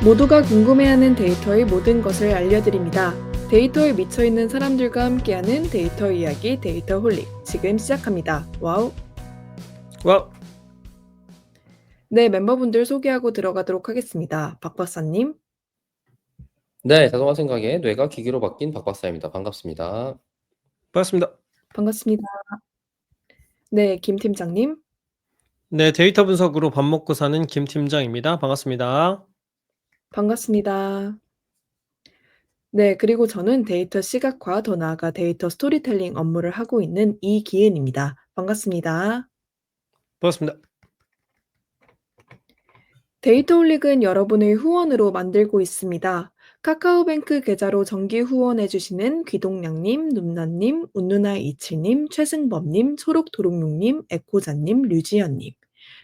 모두가 궁금해하는 데이터의 모든 것을 알려드립니다. 데이터에 미쳐있는 사람들과 함께하는 데이터 이야기 데이터 홀릭 지금 시작합니다. 와우! 와, 네, 멤버분들 소개하고 들어가도록 하겠습니다. 박 박사님, 네, 자동화 생각에 뇌가 기기로 바뀐 박 박사입니다. 반갑습니다. 반갑습니다. 반갑습니다. 네, 김 팀장님, 네, 데이터 분석으로 밥 먹고 사는 김 팀장입니다. 반갑습니다. 반갑습니다. 네, 그리고 저는 데이터 시각화, 더 나아가 데이터 스토리텔링 업무를 하고 있는 이기은입니다. 반갑습니다. 반갑습니다. 데이터 홀릭은 여러분의 후원으로 만들고 있습니다. 카카오뱅크 계좌로 정기 후원해주시는 귀동량님, num나님, 운누나27님, 최승범님, 초록도롱뇽님, 에코자님, 류지연님,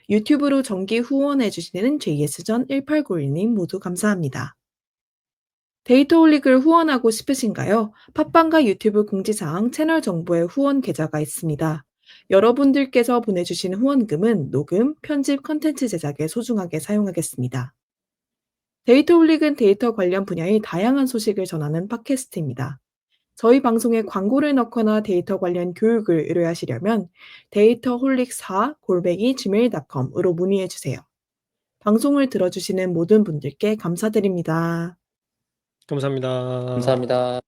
유튜브로 정기 후원해주시는 JS전 1891님 모두 감사합니다. 데이터 홀릭을 후원하고 싶으신가요? 팟빵과 유튜브 공지사항 채널 정보에 후원 계좌가 있습니다. 여러분들께서 보내주신 후원금은 녹음, 편집, 컨텐츠 제작에 소중하게 사용하겠습니다. 데이터 홀릭은 데이터 관련 분야의 다양한 소식을 전하는 팟캐스트입니다. 저희 방송에 광고를 넣거나 데이터 관련 교육을 의뢰하시려면 data홀릭4@gmail.com으로 문의해주세요. 방송을 들어주시는 모든 분들께 감사드립니다. 감사합니다. 감사합니다.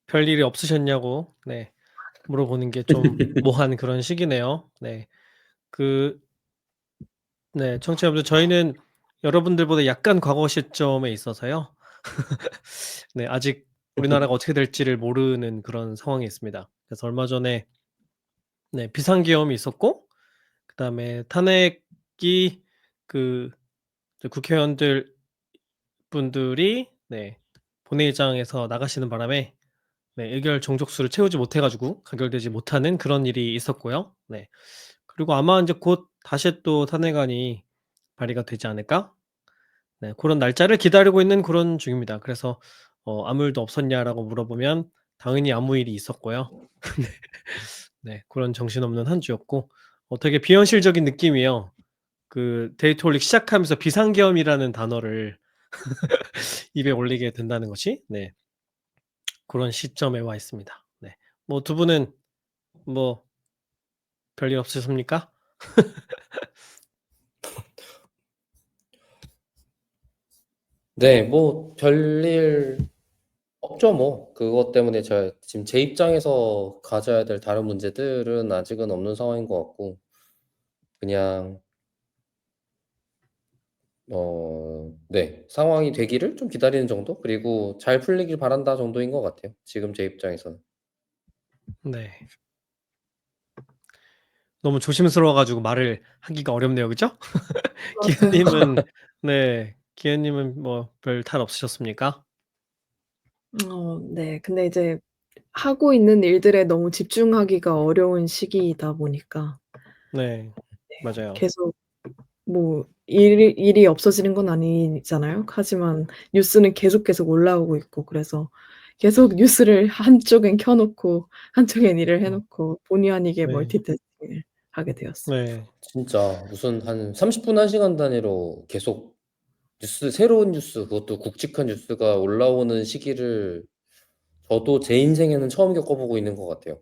별일이 없으셨냐고, 네, 물어보는 게 좀 모한 그런 시기네요. 네, 네, 청취자분들, 저희는 여러분들보다 약간 과거 시점에 있어서요. 네, 아직 우리나라가 어떻게 될지를 모르는 그런 상황에 있습니다. 그래서 얼마 전에 네, 비상계엄이 있었고, 그 다음에 탄핵이 국회의원들 분들이 네, 본회의장에서 나가시는 바람에 네, 의결 정족수를 채우지 못해가지고 가결되지 못하는 그런 일이 있었고요. 네, 그리고 아마 이제 곧 다시 또 탄핵안이 발의가 되지 않을까? 네, 그런 날짜를 기다리고 있는 그런 중입니다. 그래서 아무 일도 없었냐라고 물어보면 당연히 아무 일이 있었고요. 네, 그런 정신없는 한 주였고 되게 비현실적인 느낌이에요. 데이터 홀릭 시작하면서 비상계엄이라는 단어를 입에 올리게 된다는 것이 네, 그런 시점에 와 있습니다. 네, 뭐 두 분은 뭐 별일 없으십니까? 네, 뭐 별일 없죠, 뭐. 그것 때문에 지금 제 입장에서 가져야 될 다른 문제들은 아직은 없는 상황인 것 같고, 그냥 네, 상황이 되기를 좀 기다리는 정도? 그리고 잘 풀리길 바란다 정도인 것 같아요. 지금 제 입장에서는. 네, 너무 조심스러워가지고 말을 하기가 어렵네요, 그죠? 기현님은 네, 기현님은 뭐 별 탈 없으셨습니까? 네. 근데 이제 하고 있는 일들에 너무 집중하기가 어려운 시기이다 보니까 네, 네, 맞아요. 계속 뭐 일이 없어지는 건 아니잖아요. 하지만 뉴스는 계속 올라오고 있고 그래서 계속 뉴스를 한쪽엔 켜 놓고 한쪽엔 일을 해 놓고 본의 아니게 네, 멀티태스킹을 하게 되었습니다. 네, 진짜 무슨 한 30분, 1시간 단위로 계속 새로운 뉴스, 그것도 굵직한 뉴스가 올라오는 시기를 저도 제 인생에는 처음 겪어보고 있는 것 같아요.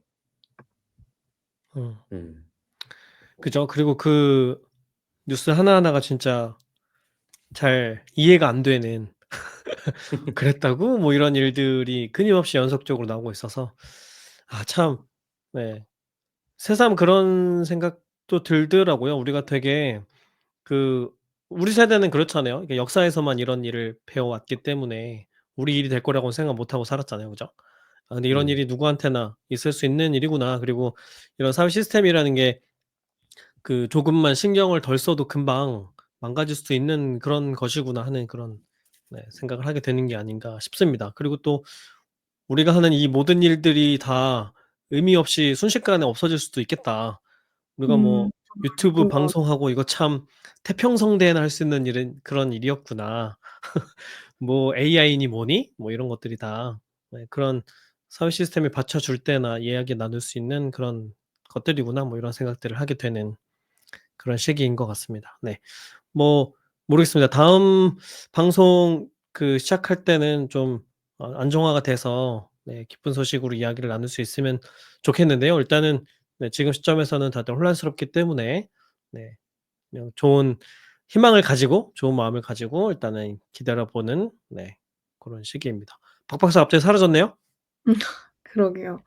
음, 음. 그죠? 그리고 그 뉴스 하나하나가 진짜 잘 이해가 안 되는 그랬다고? 뭐 이런 일들이 끊임없이 연속적으로 나오고 있어서 참 네, 새삼 그런 생각도 들더라고요. 우리가 되게 우리 세대는 그렇잖아요. 이게 역사에서만 이런 일을 배워왔기 때문에 우리 일이 될 거라고는 생각 못 하고 살았잖아요. 그죠? 근데 이런 일이 누구한테나 있을 수 있는 일이구나. 그리고 이런 사회 시스템이라는 게 조금만 신경을 덜 써도 금방 망가질 수 있는 그런 것이구나 하는 그런 네, 생각을 하게 되는 게 아닌가 싶습니다. 그리고 또 우리가 하는 이 모든 일들이 다 의미 없이 순식간에 없어질 수도 있겠다. 우리가 뭐 유튜브 그런 것 방송하고 이거 참 태평성대에나 할 수 있는 일은 그런 일이었구나. 뭐 AI니 뭐니? 뭐 이런 것들이 다 네, 그런 사회 시스템에 받쳐줄 때나 이야기 나눌 수 있는 그런 것들이구나. 뭐 이런 생각들을 하게 되는 그런 시기인 것 같습니다. 네. 뭐 모르겠습니다. 다음 방송 시작할 때는 좀 안정화가 돼서 네 기쁜 소식으로 이야기를 나눌 수 있으면 좋겠는데요. 일단은 네 지금 시점에서는 다들 혼란스럽기 때문에 네 그냥 좋은 희망을 가지고 좋은 마음을 가지고 일단은 기다려 보는 네 고런 시기입니다. 박 박사 갑자기 사라졌네요? 그러게요.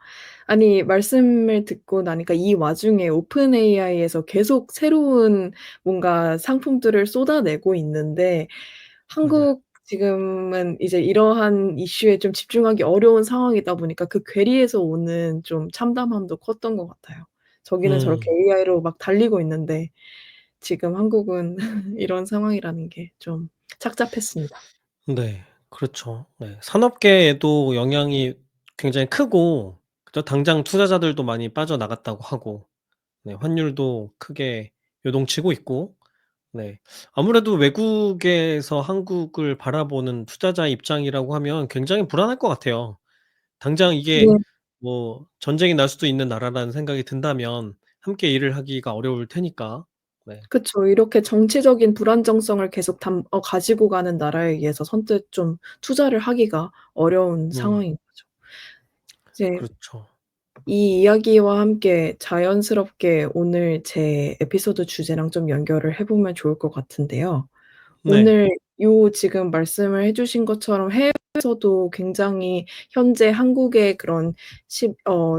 아니 말씀을 듣고 나니까 이 와중에 오픈 AI에서 계속 새로운 뭔가 상품들을 쏟아내고 있는데 네네. 한국 지금은 이제 이러한 이슈에 좀 집중하기 어려운 상황이다 보니까 그 괴리에서 오는 좀 참담함도 컸던 것 같아요. 저기는 저렇게 음. AI로 막 달리고 있는데 지금 한국은 이런 상황이라는 게 좀 착잡했습니다. 네. 그렇죠. 네. 산업계에도 영향이 굉장히 크고 그죠. 당장 투자자들도 많이 빠져나갔다고 하고 네 환율도 크게 요동치고 있고 네 아무래도 외국에서 한국을 바라보는 투자자의 입장이라고 하면 굉장히 불안할 것 같아요. 당장 이게 네. 뭐 전쟁이 날 수도 있는 나라라는 생각이 든다면 함께 일을 하기가 어려울 테니까. 네. 그쵸. 이렇게 정치적인 불안정성을 계속 가지고 가는 나라에 의해서 선뜻 좀 투자를 하기가 어려운 음. 상황인 거죠. 이제 그렇죠. 이 이야기와 함께 자연스럽게 오늘 제 에피소드 주제랑 좀 연결을 해 보면 좋을 것 같은데요. 네. 오늘 요 지금 말씀을 해 주신 것처럼 해외에서도 굉장히 현재 한국의 그런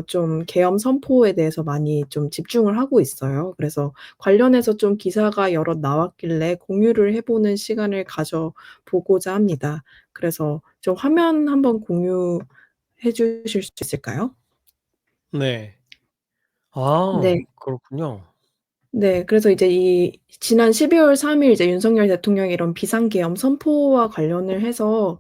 좀 계엄 선포에 대해서 많이 좀 집중을 하고 있어요. 그래서 관련해서 좀 기사가 여럿 나왔길래 공유를 해 보는 시간을 가져 보고자 합니다. 그래서 좀 화면 한번 공유해 주실 수 있을까요? 네. 아 네. 그렇군요. 네. 그래서 이제 이 지난 12월 3일 이제 윤석열 대통령이 이런 비상계엄 선포와 관련을 해서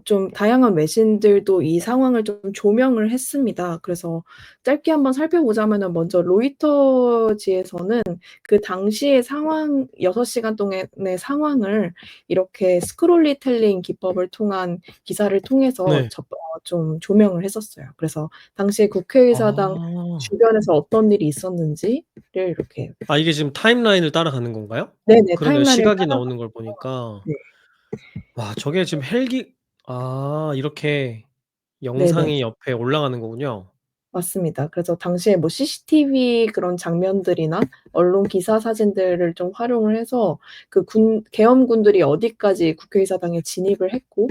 좀 다양한 외신들도 이 상황을 좀 조명을 했습니다. 그래서 짧게 한번 살펴보자면은 먼저 로이터지에서는 그 당시의 상황 6 시간 동안의 상황을 이렇게 스크롤리텔링 기법을 통한 기사를 통해서 네. 좀 조명을 했었어요. 그래서 당시에 국회의사당 아. 주변에서 어떤 일이 있었는지를 이렇게 아 이게 지금 타임라인을 따라가는 건가요? 네네. 그러네요. 타임라인을 시각이 따라서 나오는 걸 보니까. 네. 와 저게 지금 헬기 이렇게 네네. 영상이 옆에 올라가는 거군요. 맞습니다. 그래서 당시에 뭐 CCTV 그런 장면들이나 언론 기사 사진들을 좀 활용을 해서 그 계엄군들이 어디까지 국회의사당에 진입을 했고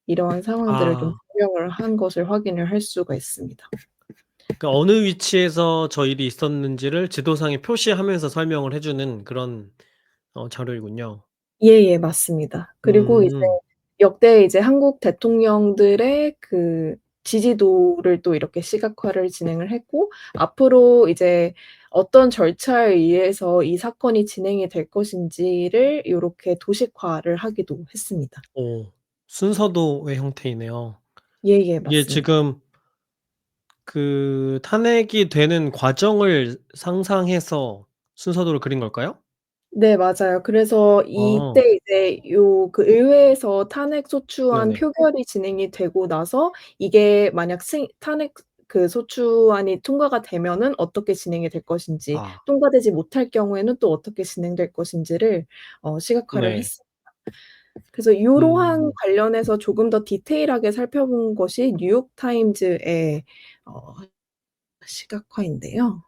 이러한 상황들을 좀 아. 조명을 한 것을 확인을 할 수가 있습니다. 그러니까 어느 위치에서 저 일이 있었는지를 지도상에 표시하면서 설명을 해 주는 그런 자료이군요. 예예. 맞습니다. 그리고 이제 음. 역대 이제 한국 대통령들의 그 지지도를 또 이렇게 시각화를 진행을 했고 앞으로 이제 어떤 절차에 의해서 이 사건이 진행이 될 것인지를 요렇게 도식화를 하기도 했습니다. 오. 순서도의 형태이네요. 예예. 이게 맞습니다. 지금 탄핵이 되는 과정을 상상해서 순서도를 그린 걸까요? 네 맞아요. 그래서 어. 이때 이제 그 의회에서 탄핵 소추안 네네. 표결이 진행이 되고 나서 이게 만약 탄핵 그 소추안이 통과가 되면은 어떻게 진행이 될 것인지, 아. 통과되지 못할 경우에는 또 어떻게 진행될 것인지를 시각화를 네. 했습니다. 그래서 요러한 음. 관련해서 조금 더 디테일하게 살펴본 것이 뉴욕 타임즈의 어 시각화인데요.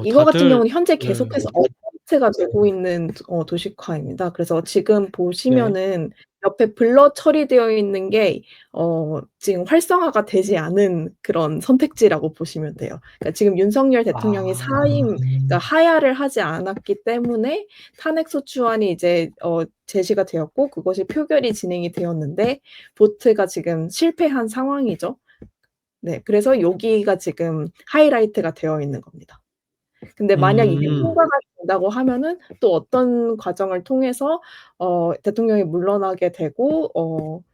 이거 같은 다들 경우는 현재 네. 계속해서 업데이트가 되고 있는 도식화입니다. 그래서 지금 네. 보시면은 옆에 블러 처리되어 있는 게 지금 활성화가 되지 않은 그런 선택지라고 보시면 돼요. 그러니까 지금 윤석열 대통령이 아. 그러니까 하야를 하지 않았기 때문에 탄핵소추안이 이제 제시가 되었고 그것이 표결이 진행이 되었는데 보트가 지금 실패한 상황이죠. 네. 그래서 여기가 지금 하이라이트가 되어 있는 겁니다. 근데 만약 이게 음. 통과가 된다고 하면은 또 어떤 과정을 통해서 대통령이 물러나게 되고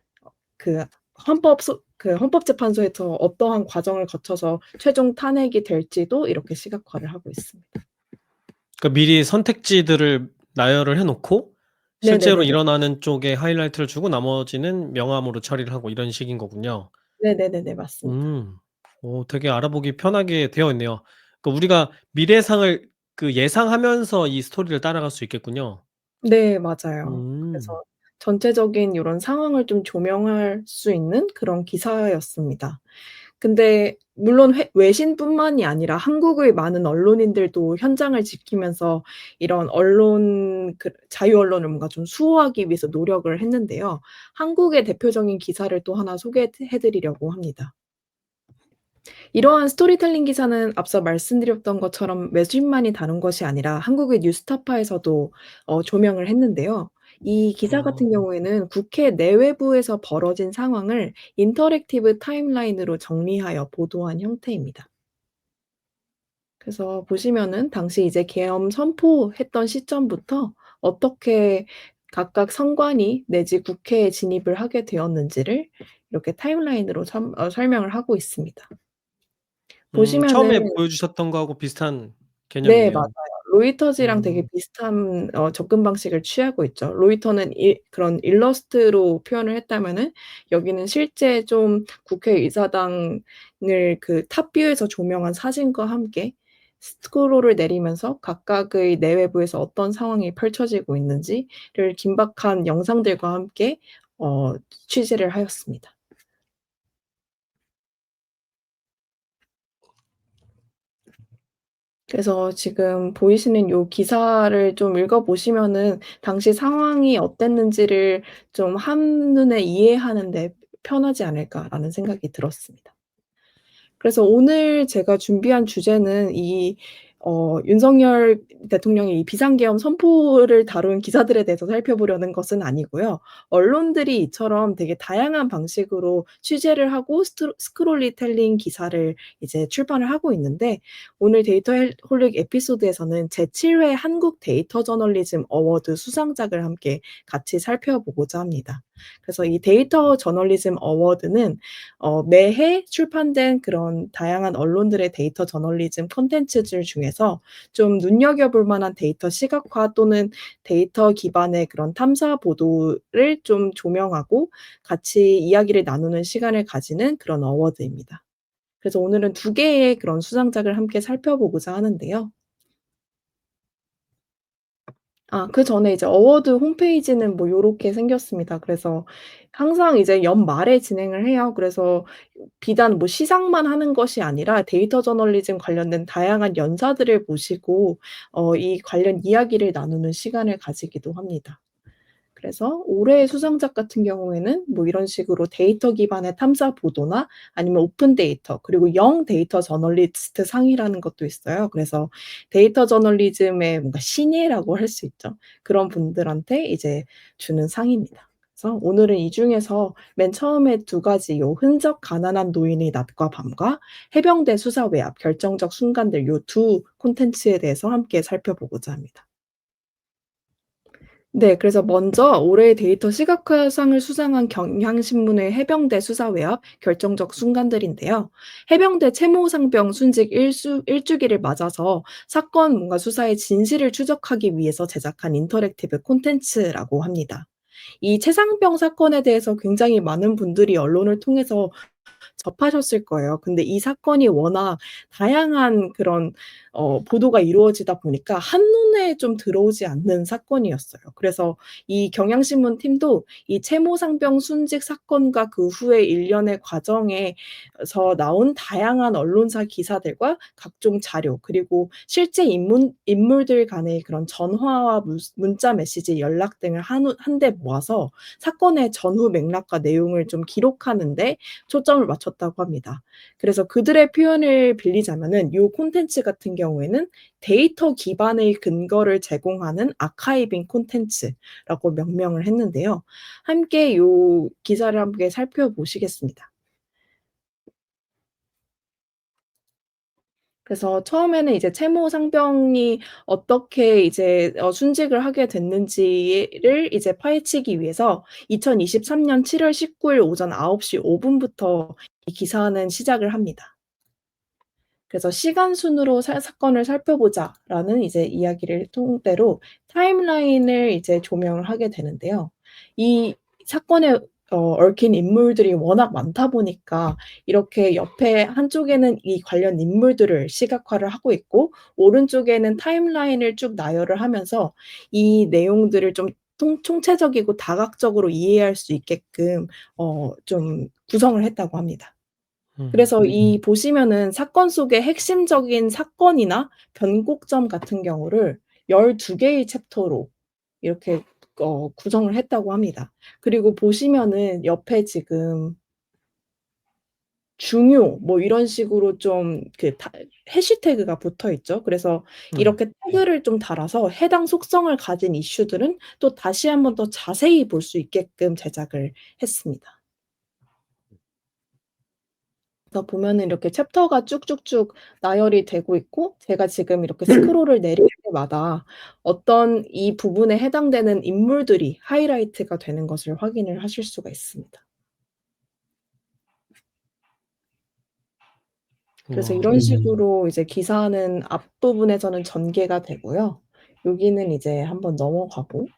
그 헌법재판소에서 어떠한 과정을 거쳐서 최종 탄핵이 될지도 이렇게 시각화를 하고 있습니다. 그러니까 미리 선택지들을 나열을 해 놓고 실제로 네네네네. 일어나는 쪽에 하이라이트를 주고 나머지는 명암으로 처리를 하고 이런 식인 거군요. 네네네네. 맞습니다. 되게 알아보기 편하게 되어 있네요. 우리가 미래상을 예상하면서 이 스토리를 따라갈 수 있겠군요. 네, 맞아요. 음. 그래서 전체적인 요런 상황을 좀 조명할 수 있는 그런 기사였습니다. 근데 물론 외신뿐만이 아니라 한국의 많은 언론인들도 현장을 지키면서 이런 자유 언론을 뭔가 좀 수호하기 위해서 노력을 했는데요. 한국의 대표적인 기사를 또 하나 소개해 드리려고 합니다. 이러한 스토리텔링 기사는 앞서 말씀드렸던 것처럼 외신만이 다룬 것이 아니라 한국의 뉴스타파에서도 조명을 했는데요. 이 기사 같은 아. 경우에는 국회 내외부에서 벌어진 상황을 인터랙티브 타임라인으로 정리하여 보도한 형태입니다. 그래서 보시면은 당시 이제 계엄 선포했던 시점부터 어떻게 각각 선관위 내지 국회에 진입을 하게 되었는지를 이렇게 타임라인으로 설명을 하고 있습니다. 보시면은 처음에 보여주셨던 거하고 비슷한 네, 맞아요. 개념이네요. 로이터즈랑 되게 음. 비슷한 접근 방식을 취하고 있죠. 로이터는 그런 일러스트로 표현을 했다면은 여기는 실제 좀 국회의사당을 그 탑뷰에서 조명한 사진과 함께 스크롤을 내리면서 각각의 내외부에서 어떤 상황이 펼쳐지고 있는지를 긴박한 영상들과 함께 어 취재를 하였습니다. 그래서 지금 보이시는 요 기사를 좀 읽어 보시면은 당시 상황이 어땠는지를 좀 한눈에 이해하는 데 편하지 않을까라는 생각이 들었습니다. 그래서 오늘 제가 준비한 주제는 윤석열 대통령의 이 비상계엄 선포를 다룬 기사들에 대해서 살펴보려는 것은 아니고요. 언론들이 이처럼 되게 다양한 방식으로 취재를 하고 스토리텔링 기사를 이제 출판을 하고 있는데 오늘 데이터홀릭 에피소드에서는 제7회 한국 데이터 저널리즘 어워드 수상작을 함께 같이 살펴보고자 합니다. 그래서 이 데이터 저널리즘 어워드는 매해 출판된 그런 다양한 언론들의 데이터 저널리즘 콘텐츠들 중에서 좀 눈여겨볼 만한 데이터 시각화 또는 데이터 기반의 그런 탐사 보도를 좀 조명하고 같이 이야기를 나누는 시간을 가지는 그런 어워드입니다. 그래서 오늘은 두 개의 그런 수상작을 함께 살펴보고자 하는데요. 그전에 이제 어워드 홈페이지는 뭐 요렇게 생겼습니다. 그래서 항상 이제 연말에 진행을 해요. 그래서 비단 뭐 시상만 하는 것이 아니라 데이터 저널리즘 관련된 다양한 연사들을 모시고 이 관련 이야기를 나누는 시간을 가지기도 합니다. 그래서 올해의 수상작 같은 경우에는 뭐 이런 식으로 데이터 기반의 탐사 보도나 아니면 오픈 데이터 그리고 영 데이터 저널리스트 상이라는 것도 있어요. 그래서 데이터 저널리즘의 뭔가 신예라고 할 수 있죠. 그런 분들한테 이제 주는 상입니다. 그래서 오늘은 이 중에서 맨 처음에 두 가지 요 흔적 가난한 노인의 낮과 밤과 해병대 수사 외압 결정적 순간들 요 두 콘텐츠에 대해서 함께 살펴보고자 합니다. 네. 그래서 먼저 올해의 데이터 시각화상을 수상한 경향신문의 해병대 수사 외압 결정적 순간들인데요. 해병대 채모상병 순직 일주기를 맞아서 사건 뭔가 수사의 진실을 추적하기 위해서 제작한 인터랙티브 콘텐츠라고 합니다. 이 최상병 사건에 대해서 굉장히 많은 분들이 언론을 통해서 접하셨을 거예요. 근데 이 사건이 워낙 다양한 그런 보도가 이루어지다 보니까 한눈에 좀 들어오지 않는 사건이었어요. 그래서 이 경향신문 팀도 이 채모상병 순직 사건과 그 후의 일련의 과정에서 나온 다양한 언론사 기사들과 각종 자료 그리고 실제 인물들 간의 그런 전화와 문자 메시지 연락 등을 한데 모아서 사건의 전후 맥락과 내용을 좀 기록하는 데 초점을 맞췄다고 합니다. 그래서 그들의 표현을 빌리자면은 요 콘텐츠 같은 경우에는 데이터 기반의 근거를 제공하는 아카이빙 콘텐츠라고 명명을 했는데요. 함께 요 기사를 함께 살펴보시겠습니다. 그래서 처음에는 이제 채모 상병이 어떻게 이제 순직을 하게 됐는지를 이제 파헤치기 위해서 2023년 7월 19일 오전 9시 5분 분부터 이 기사는 시작을 합니다. 그래서 "시간 순으로 사건을 살펴보자."라는 이제 이야기를 토대로 타임라인을 이제 조명을 하게 되는데요. 이 사건의 얽힌 인물들이 워낙 많다 보니까 이렇게 옆에 한쪽에는 이 관련 인물들을 시각화를 하고 있고 오른쪽에는 타임라인을 쭉 나열을 하면서 이 내용들을 좀 총체적이고 다각적으로 이해할 수 있게끔 좀 구성을 했다고 합니다. 그래서 이 보시면은 사건 속의 핵심적인 사건이나 변곡점 같은 경우를 12 개의 챕터로 이렇게 구성을 했다고 합니다. 그리고 보시면은 옆에 지금 중요 뭐 이런 식으로 좀 그 해시태그가 붙어 있죠. 그래서 이렇게 태그를 좀 달아서 해당 속성을 가진 이슈들은 또 다시 한번 더 자세히 볼 수 있게끔 제작을 했습니다. 그래서 보면은 이렇게 챕터가 쭉쭉쭉 나열이 되고 있고 제가 지금 이렇게 스크롤을 내릴 때마다 어떤 이 부분에 해당되는 인물들이 하이라이트가 되는 것을 확인을 하실 수가 있습니다. 그래서 우와. 이런 식으로 이제 기사는 앞부분에서는 전개가 되고요. 여기는 이제 한번 넘어가고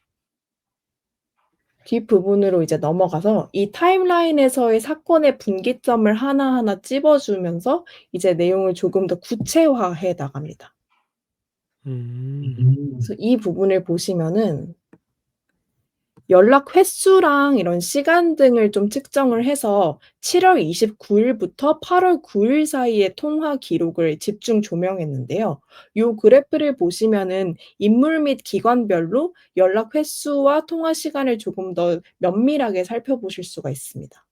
뒷부분으로 이제 넘어가서 이 타임라인에서의 사건의 분기점을 하나하나 찝어 주면서 이제 내용을 조금 더 구체화해 나갑니다. 그래서 이 부분을 보시면은 연락 횟수랑 이런 시간 등을 좀 측정을 해서 7월 29일부터 8월 9일 사이의 통화 기록을 집중 조명했는데요. 요 그래프를 보시면은 인물 및 기관별로 연락 횟수와 통화 시간을 조금 더 면밀하게 살펴보실 수가 있습니다.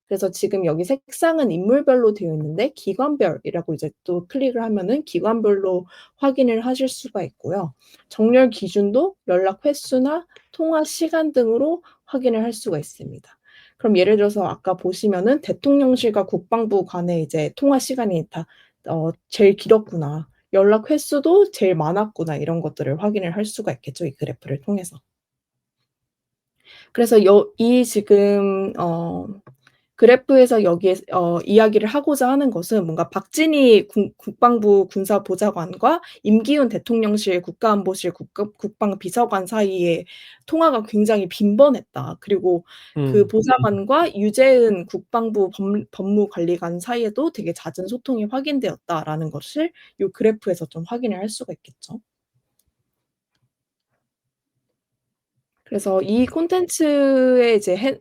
그래서 지금 여기 색상은 인물별로 되어 있는데 기관별이라고 이제 또 클릭을 하면은 기관별로 확인을 하실 수가 있고요. 정렬 기준도 연락 횟수나 통화 시간 등으로 확인을 할 수가 있습니다. 그럼 예를 들어서 아까 보시면은 대통령실과 국방부 간의 이제 통화 시간이 다 제일 길었구나. 연락 횟수도 제일 많았구나. 이런 것들을 확인을 할 수가 있겠죠, 이 그래프를 통해서. 그래서 이 지금 그래프에서 여기에 이야기를 하고자 하는 것은 뭔가 박진희 국방부 군사보좌관과 임기훈 대통령실 국가안보실 국방비서관 사이에 통화가 굉장히 빈번했다. 그리고 그 보좌관과 유재은 국방부 법무관리관 사이에도 되게 잦은 소통이 확인되었다라는 것을 요 그래프에서 좀 확인을 할 수가 있겠죠. 그래서 이 콘텐츠에 이제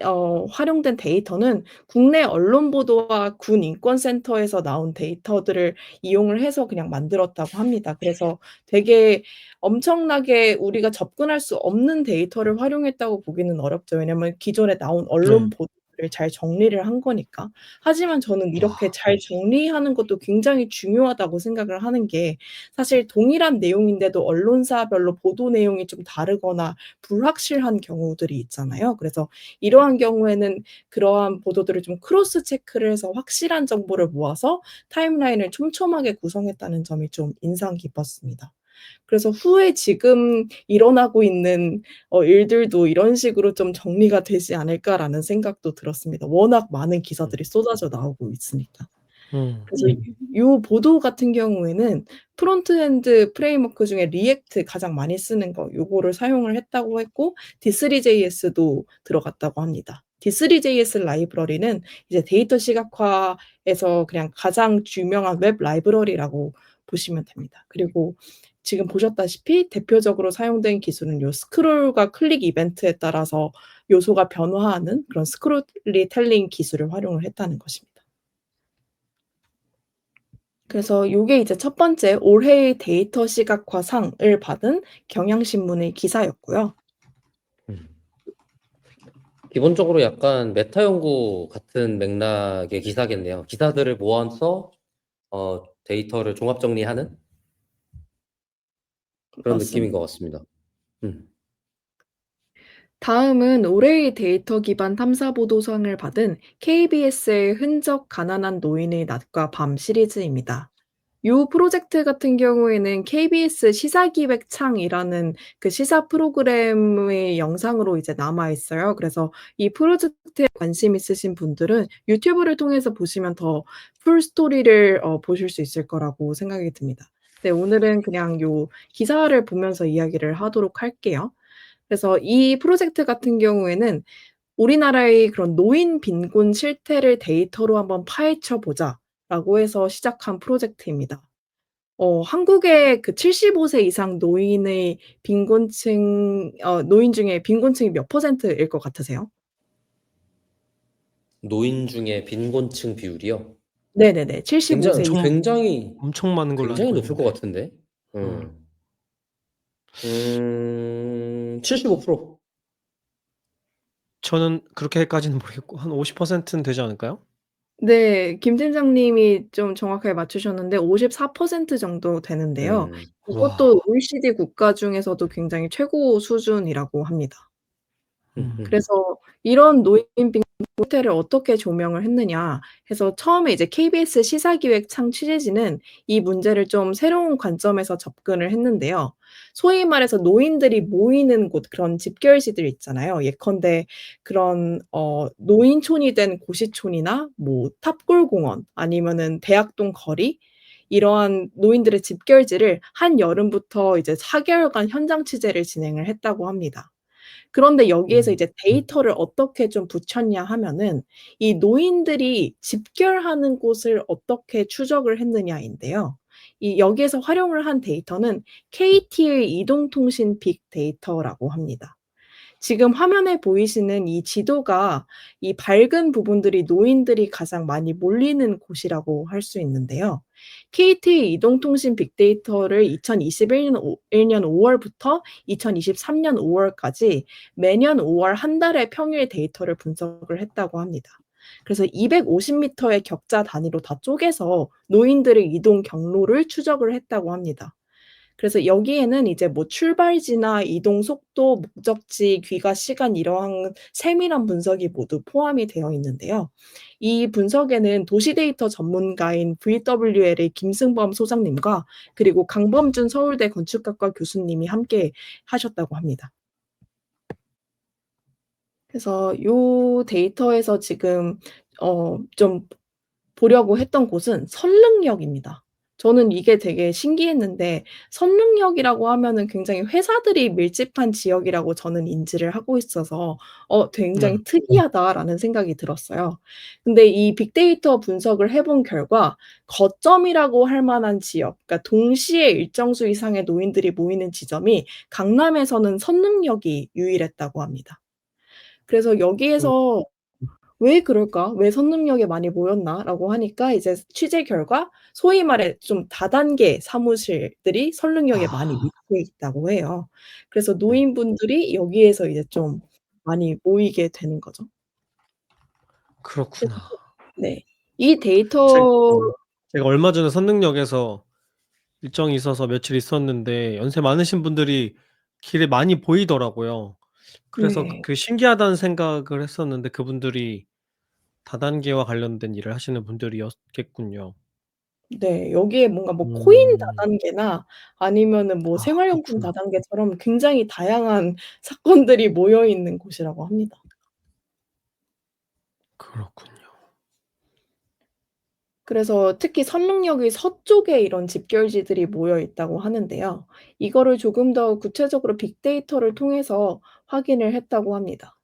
활용된 데이터는 국내 언론 보도와 군 인권센터에서 나온 데이터들을 이용을 해서 그냥 만들었다고 합니다. 그래서 되게 엄청나게 우리가 접근할 수 없는 데이터를 활용했다고 보기는 어렵죠. 왜냐면 기존에 나온 언론 네. 보도들을 잘 정리를 한 거니까. 하지만 저는 이렇게 잘 정리하는 것도 굉장히 중요하다고 생각을 하는 게 사실 동일한 내용인데도 언론사별로 보도 내용이 좀 다르거나 불확실한 경우들이 있잖아요. 그래서 이러한 경우에는 그러한 보도들을 좀 크로스 체크를 해서 확실한 정보를 모아서 타임라인을 촘촘하게 구성했다는 점이 좀 인상 깊었습니다. 그래서 후에 지금 일어나고 있는 일들도 이런 식으로 좀 정리가 되지 않을까라는 생각도 들었습니다. 워낙 많은 기사들이 쏟아져 나오고 있으니까. 그래서 요 보도 같은 경우에는 프론트엔드 프레임워크 중에 리액트 가장 많이 쓰는 거 요거를 사용을 했다고 했고 D3JS도 들어갔다고 합니다. D3JS 라이브러리는 이제 데이터 시각화에서 그냥 가장 유명한 웹 라이브러리라고 보시면 됩니다. 그리고 지금 보셨다시피 대표적으로 사용된 기술은 요 스크롤과 클릭 이벤트에 따라서 요소가 변화하는 그런 스토리텔링 기술을 활용을 했다는 것입니다. 그래서 요게 이제 첫 번째 올해의 데이터 시각화 상을 받은 경향신문의 기사였고요. 기본적으로 약간 메타 연구 같은 맥락의 기사겠네요. 기사들을 모아서 데이터를 종합 정리하는 그런 느낌인 맞습니다. 것 같습니다. 다음은 올해의 데이터 기반 탐사 보도상을 받은 KBS의 흔적 가난한 노인의 낮과 밤 시리즈입니다. 요 프로젝트 같은 경우에는 KBS 시사기획창이라는 그 시사 프로그램의 영상으로 이제 남아 있어요. 그래서 이 프로젝트에 관심 있으신 분들은 유튜브를 통해서 보시면 더 풀 스토리를 보실 수 있을 거라고 생각이 듭니다. 네, 오늘은 그냥 요 기사를 보면서 이야기를 하도록 할게요. 그래서 이 프로젝트 같은 경우에는 우리나라의 그런 노인 빈곤 실태를 데이터로 한번 파헤쳐 보자라고 해서 시작한 프로젝트입니다. 한국의 그 75세 이상 노인의 노인 중에 빈곤층이 몇 퍼센트일 것 같으세요? 노인 중에 빈곤층 비율이요? 네네네. 75세 이상. 굉장히 엄청 많은 걸로 알고 높을 것 있는데. 같은데. 음. 75%. 저는 그렇게까지는 모르겠고 한 50%는 되지 않을까요? 네. 김 팀장님이 좀 정확하게 맞추셨는데 54% 정도 되는데요. 음. 이것도 와. OECD 국가 중에서도 굉장히 최고 수준이라고 합니다. 음. 그래서 이런 노인 빈곤 사태를 어떻게 조명을 했느냐 해서 처음에 이제 KBS 시사기획창 취재진은 이 문제를 좀 새로운 관점에서 접근을 했는데요. 소위 말해서 노인들이 모이는 곳 그런 집결지들 있잖아요. 예컨대 그런 노인촌이 된 고시촌이나 뭐 탑골공원 아니면은 대학동 거리 이러한 노인들의 집결지를 한여름부터 이제 4개월간 현장 취재를 진행을 했다고 합니다. 그런데 여기에서 음. 이제 데이터를 어떻게 좀 붙였냐 하면은 이 노인들이 집결하는 곳을 어떻게 추적을 했느냐인데요. 여기에서 활용을 한 데이터는 KT의 이동통신 빅데이터라고 합니다. 지금 화면에 보이시는 이 지도가 이 밝은 부분들이 노인들이 가장 많이 몰리는 곳이라고 할 수 있는데요. KT 이동통신 빅데이터를 2021년 5 월부터 2023년 5 월까지 매년 5월 한 달의 평일 데이터를 분석을 했다고 합니다. 그래서 250 미터의 격자 단위로 다 쪼개서 노인들의 이동 경로를 추적을 했다고 합니다. 그래서 여기에는 이제 뭐 출발지나 이동 속도, 목적지, 귀가 시간 이러한 세밀한 분석이 모두 포함이 되어 있는데요. 이 분석에는 도시 데이터 전문가인 VWL의 김승범 소장님과 그리고 강범준 서울대 건축학과 교수님이 함께 하셨다고 합니다. 그래서 요 데이터에서 지금 좀 보려고 했던 곳은 선릉역입니다. 저는 이게 되게 신기했는데 선릉역이라고 하면은 굉장히 회사들이 밀집한 지역이라고 저는 인지를 하고 있어서 네. '굉장히 특이하다.'라는 생각이 들었어요. 근데 이 빅데이터 분석을 해본 결과 거점이라고 할 만한 지역, 그러니까 동시에 일정 수 이상의 노인들이 모이는 지점이 강남에서는 선릉역이 유일했다고 합니다. 그래서 음. 여기에서 '왜 그럴까? 왜 선릉역에 많이 모였나?'라고 하니까 이제 취재 결과 소위 말해 좀 다단계 사무실들이 선릉역에 많이 아. 위치해 있다고 해요. 그래서 음. 노인분들이 여기에서 이제 좀 많이 모이게 되는 거죠. 그래서 그렇구나. 네. 이 제 데이터 제가 얼마 전에 선릉역에서 일정이 있어서 며칠 있었는데 연세 많으신 분들이 길에 많이 보이더라고요. 그래서 네. 신기하다는 생각을 했었는데 그분들이 다단계와 관련된 일을 하시는 분들이었겠군요. 네. 여기에 뭔가 뭐 코인 음. 다단계나 아니면은 뭐 아 생활용품 그렇구나. 다단계처럼 굉장히 다양한 사건들이 모여 있는 곳이라고 합니다. 그렇군요. 그래서 특히 선릉역의 서쪽에 이런 집결지들이 모여 있다고 하는데요. 이거를 조금 더 구체적으로 빅데이터를 통해서 확인을 했다고 합니다.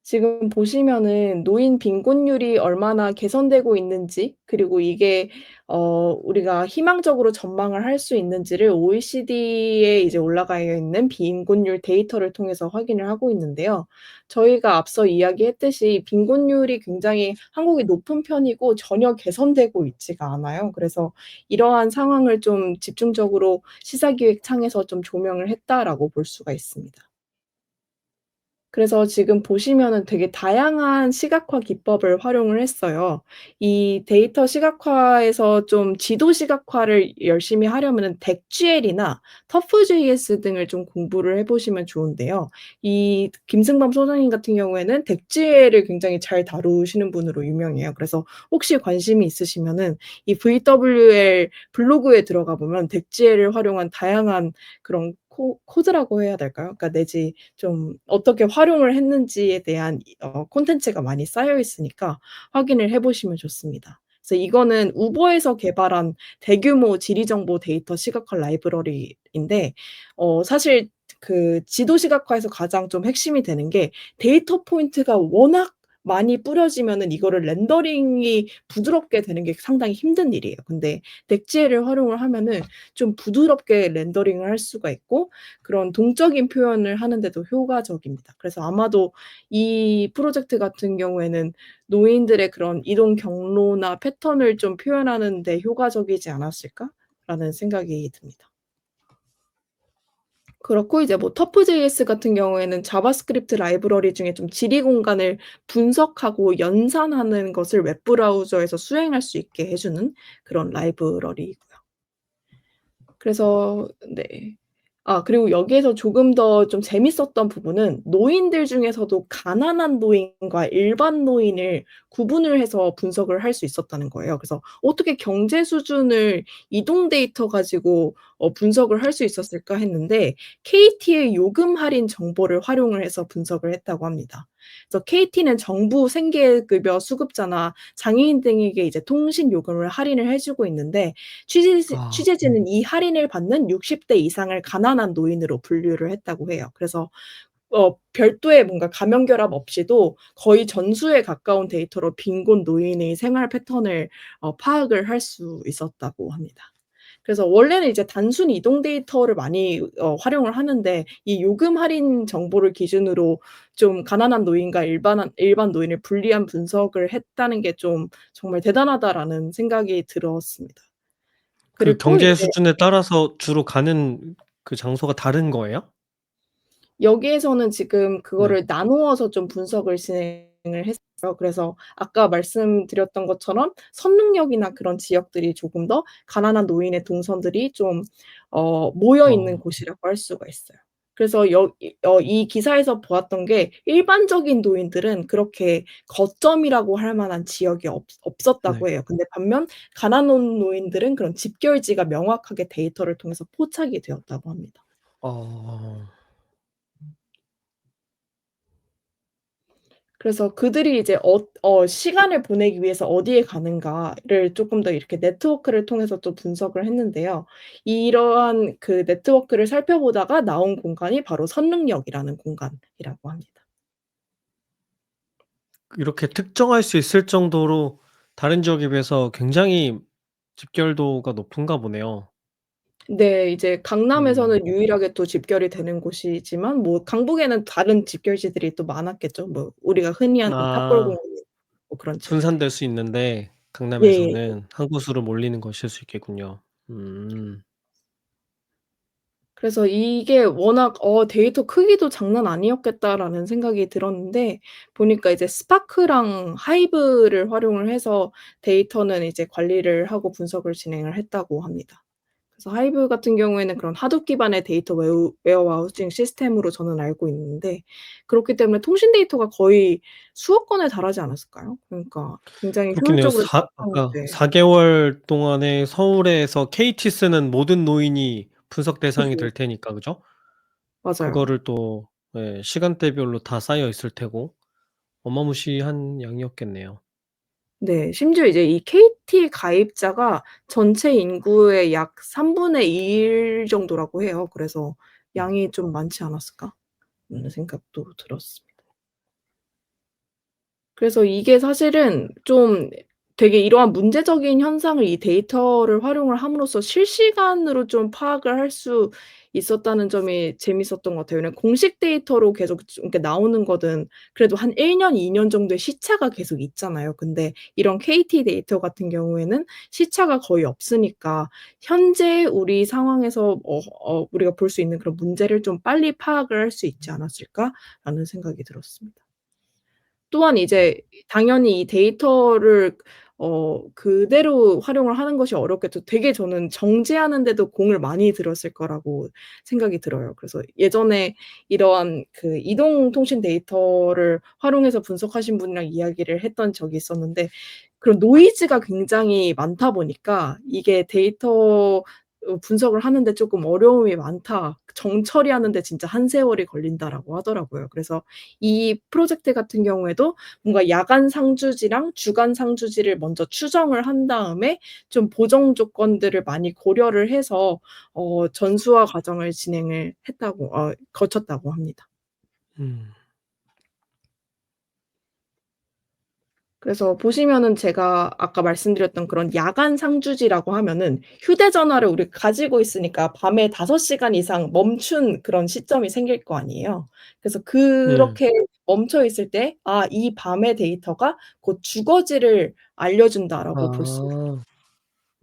지금 보시면은 노인 빈곤율이 얼마나 개선되고 있는지 그리고 이게 우리가 희망적으로 전망을 할 수 있는지를 OECD에 이제 올라가 있는 빈곤율 데이터를 통해서 확인을 하고 있는데요. 저희가 앞서 이야기했듯이 빈곤율이 굉장히 한국이 높은 편이고 전혀 개선되고 있지가 않아요. 그래서 이러한 상황을 좀 집중적으로 시사기획창에서 좀 조명을 했다라고 볼 수가 있습니다. 그래서 지금 보시면은 되게 다양한 시각화 기법을 활용을 했어요. 이 데이터 시각화에서 좀 지도 시각화를 열심히 하려면은 덱GL이나 터프JS 등을 좀 공부를 해 보시면 좋은데요. 이 김승범 소장님 같은 경우에는 덱GL을 굉장히 잘 다루시는 분으로 유명해요. 그래서 혹시 관심이 있으시면은 이 VWL 블로그에 들어가 보면 덱GL을 활용한 다양한 그런 코드라고 해야 될까요? 그러니까 내지 좀 어떻게 활용을 했는지에 대한 콘텐츠가 많이 쌓여 있으니까 확인을 해 보시면 좋습니다. 그래서 이거는 우버에서 개발한 대규모 지리 정보 데이터 시각화 라이브러리인데 사실 그 지도 시각화에서 가장 좀 핵심이 되는 게 데이터 포인트가 워낙 많이 뿌려지면은 이거를 렌더링이 부드럽게 되는 게 상당히 힘든 일이에요. 근데 넥지엘을 활용을 하면은 좀 부드럽게 렌더링을 할 수가 있고 그런 동적인 표현을 하는 데도 효과적입니다. 그래서 아마도 이 프로젝트 같은 경우에는 노인들의 그런 이동 경로나 패턴을 좀 표현하는 데 효과적이지 않았을까라는 생각이 듭니다. 그렇고 이제 뭐 터프JS 같은 경우에는 자바스크립트 라이브러리 중에 좀 지리 공간을 분석하고 연산하는 것을 웹 브라우저에서 수행할 수 있게 해 주는 그런 라이브러리이고요. 그래서 네. 그리고 여기에서 조금 더 좀 재밌었던 부분은 노인들 중에서도 가난한 노인과 일반 노인을 구분을 해서 분석을 할 수 있었다는 거예요. 그래서 '어떻게 경제 수준을 이동 데이터 가지고 분석을 할 수 있었을까?' 했는데 KT의 요금 할인 정보를 활용을 해서 분석을 했다고 합니다. 그래서 KT는 정부 생계급여 수급자나 장애인 등에게 이제 통신 요금을 할인을 해 주고 있는데 아. 취재진은 이 할인을 받는 60대 이상을 가난한 노인으로 분류를 했다고 해요. 그래서 별도의 뭔가 가명 결합 없이도 거의 전수에 가까운 데이터로 빈곤 노인의 생활 패턴을 파악을 할 수 있었다고 합니다. 그래서 원래는 이제 단순 이동 데이터를 많이 활용을 하는데 이 요금 할인 정보를 기준으로 좀 가난한 노인과 일반 노인을 분리한 분석을 했다는 게 좀 '정말 대단하다.'라는 생각이 들었습니다. 그 그리고 경제 이제 수준에 따라서 주로 가는 그 장소가 다른 거예요? 여기에서는 지금 네. 그거를 나누어서 좀 분석을 진행을 했어요. 그래서 아까 말씀드렸던 것처럼 선릉역이나 그런 지역들이 조금 더 가난한 노인의 동선들이 좀 모여 있는 어. 곳이라고 할 수가 있어요. 그래서 이 기사에서 보았던 게 일반적인 노인들은 그렇게 거점이라고 할 만한 지역이 네. 없었다고 해요. 근데 반면 가난한 노인들은 그런 집결지가 명확하게 데이터를 통해서 포착이 되었다고 합니다. 어. 그래서 그들이 이제 시간을 보내기 위해서 어디에 가는가를 쪼끔 더 이렇게 네트워크를 통해서 또 분석을 했는데요. 이러한 그 네트워크를 살펴보다가 나온 공간이 바로 선릉역이라는 공간이라고 합니다. 이렇게 특정할 수 있을 정도로 다른 지역에 비해서 굉장히 집결도가 높은가 보네요. 네. 이제 음. 강남에서는 유일하게 또 집결이 되는 곳이지만 뭐 강북에는 다른 집결지들이 또 많았겠죠. 뭐 우리가 흔히 아는 아. 탑골공원 뭐 그런 지역들. 분산될 수 있는데 예예예. 강남에서는 한 곳으로 몰리는 것일 수 있겠군요. 음. 그래서 이게 워낙 '데이터 크기도 장난 아니었겠다.'라는 생각이 들었는데 보니까 이제 스파크랑 하이브를 활용을 해서 데이터는 이제 관리를 하고 분석을 진행을 했다고 합니다. 그래서 하이브 같은 경우에는 그런 하둡 기반의 데이터 웨어하우싱 시스템으로 저는 알고 있는데 그렇기 때문에 통신 데이터가 거의 수억 건에 달하지 않았을까요? 그러니까 굉장히 그렇겠네요. 효율적으로 사 사용하는 아까 네. 4 개월 동안에 서울에서 KT 쓰는 모든 노인이 분석 대상이 그죠. 될 테니까 그죠? 맞아요. 그거를 또 예 시간대별로 다 쌓여 있을 테고 어마무시한 양이었겠네요. 네. 심지어 이제 이 KT 가입자가 전체 인구의 약 3분의 1 정도라고 해요. 그래서 음. '양이 좀 많지 않았을까?' 하는 생각도 들었습니다. 그래서 이게 사실은 좀 되게 이러한 문제적인 현상을 이 데이터를 활용을 함으로써 실시간으로 좀 파악을 할 수 있었다는 점이 재밌었던 것 같아요. 왜냐면 공식 데이터로 계속 좀 이렇게 나오는 거는 그래도 한 1 년, 2년 정도의 시차가 계속 있잖아요. 근데 이런 KT 데이터 같은 경우에는 시차가 거의 없으니까 '현재 우리 상황에서 우리가 볼 수 있는 그런 문제를 좀 빨리 파악을 할 수 있지 않았을까?'라는 생각이 들었습니다. 또한 이제 당연히 이 데이터를 그대로 활용을 하는 것이 어렵겠죠. 되게 저는 정제하는 데도 공을 많이 들였을 거라고 생각이 들어요. 그래서 예전에 이러한 그 이동통신 데이터를 활용해서 분석하신 분이랑 이야기를 했던 적이 있었는데 그런 노이즈가 굉장히 많다 보니까 이게 데이터 분석을 하는데 쪼끔 어려움이 많다. 정처리하는데 진짜 한 세월이 걸린다라고 하더라고요. 그래서 이 프로젝트 같은 경우에도 뭔가 야간 상주지랑 주간 상주지를 먼저 추정을 한 다음에 좀 보정 조건들을 많이 고려를 해서 전수화 과정을 진행을 했다고 거쳤다고 합니다. 음. 그래서 보시면은 제가 아까 말씀드렸던 그런 야간 상주지라고 하면은 휴대전화를 우리가 가지고 있으니까 밤에 5 시간 이상 멈춘 그런 시점이 생길 거 아니에요. 그래서 네. 그렇게 멈춰 있을 때 '아 이 밤의 데이터가 곧 주거지를 알려준다.'라고 볼 수 있어요. 아.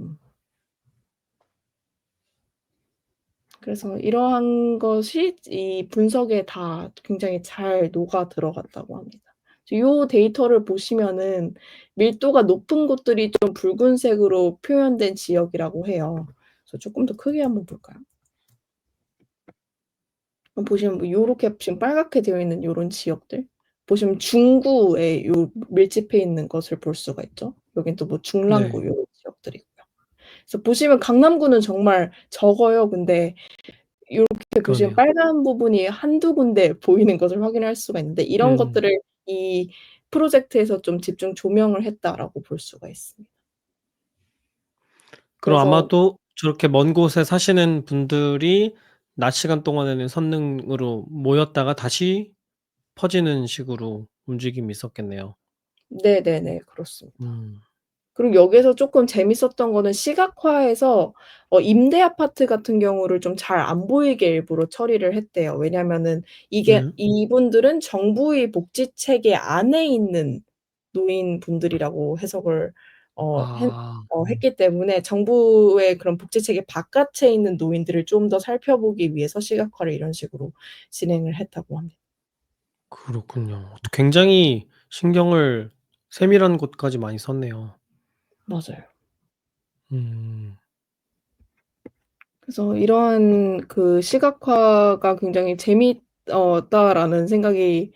음. 그래서 이러한 것이 이 분석에 다 굉장히 잘 녹아 들어갔다고 합니다. 요 데이터를 보시면은 밀도가 높은 곳들이 좀 붉은색으로 표현된 지역이라고 해요. 그래서 쪼끔 더 크게 한번 볼까요? 보시면 뭐 요렇게 지금 빨갛게 되어 있는 요런 지역들 보시면 중구에 요 밀집해 있는 것을 볼 수가 있죠. 여긴 또 뭐 중랑구 네. 요런 지역들이고요. 그래서 보시면 강남구는 정말 적어요. 근데 요렇게 보시면 그러네요. 빨간 부분이 1-2 군데 보이는 것을 확인할 수가 있는데 이런 음. 것들을 이 프로젝트에서 좀 집중 조명을 했다라고 볼 수가 있습니다. 그럼 그래서 아마도 저렇게 먼 곳에 사시는 분들이 낮 시간 동안에는 선릉으로 모였다가 다시 퍼지는 식으로 움직임이 있었겠네요. 네네네. 그렇습니다. 음. 그리고 여기에서 쪼끔 재밌었던 거는 시각화해서 임대 아파트 같은 경우를 좀 잘 안 보이게 일부러 처리를 했대요. 왜냐하면은 이게 네. 이분들은 정부의 복지 체계 안에 있는 노인분들이라고 해석을 아. 했기 때문에 정부의 그런 복지 체계 바깥에 있는 노인들을 좀 더 살펴보기 위해서 시각화를 이런 식으로 진행을 했다고 합니다. 그렇군요. 굉장히 신경을 세밀한 곳까지 많이 썼네요. 맞아요. 음. 그래서 이러한 그 시각화가 굉장히 다라는 생각이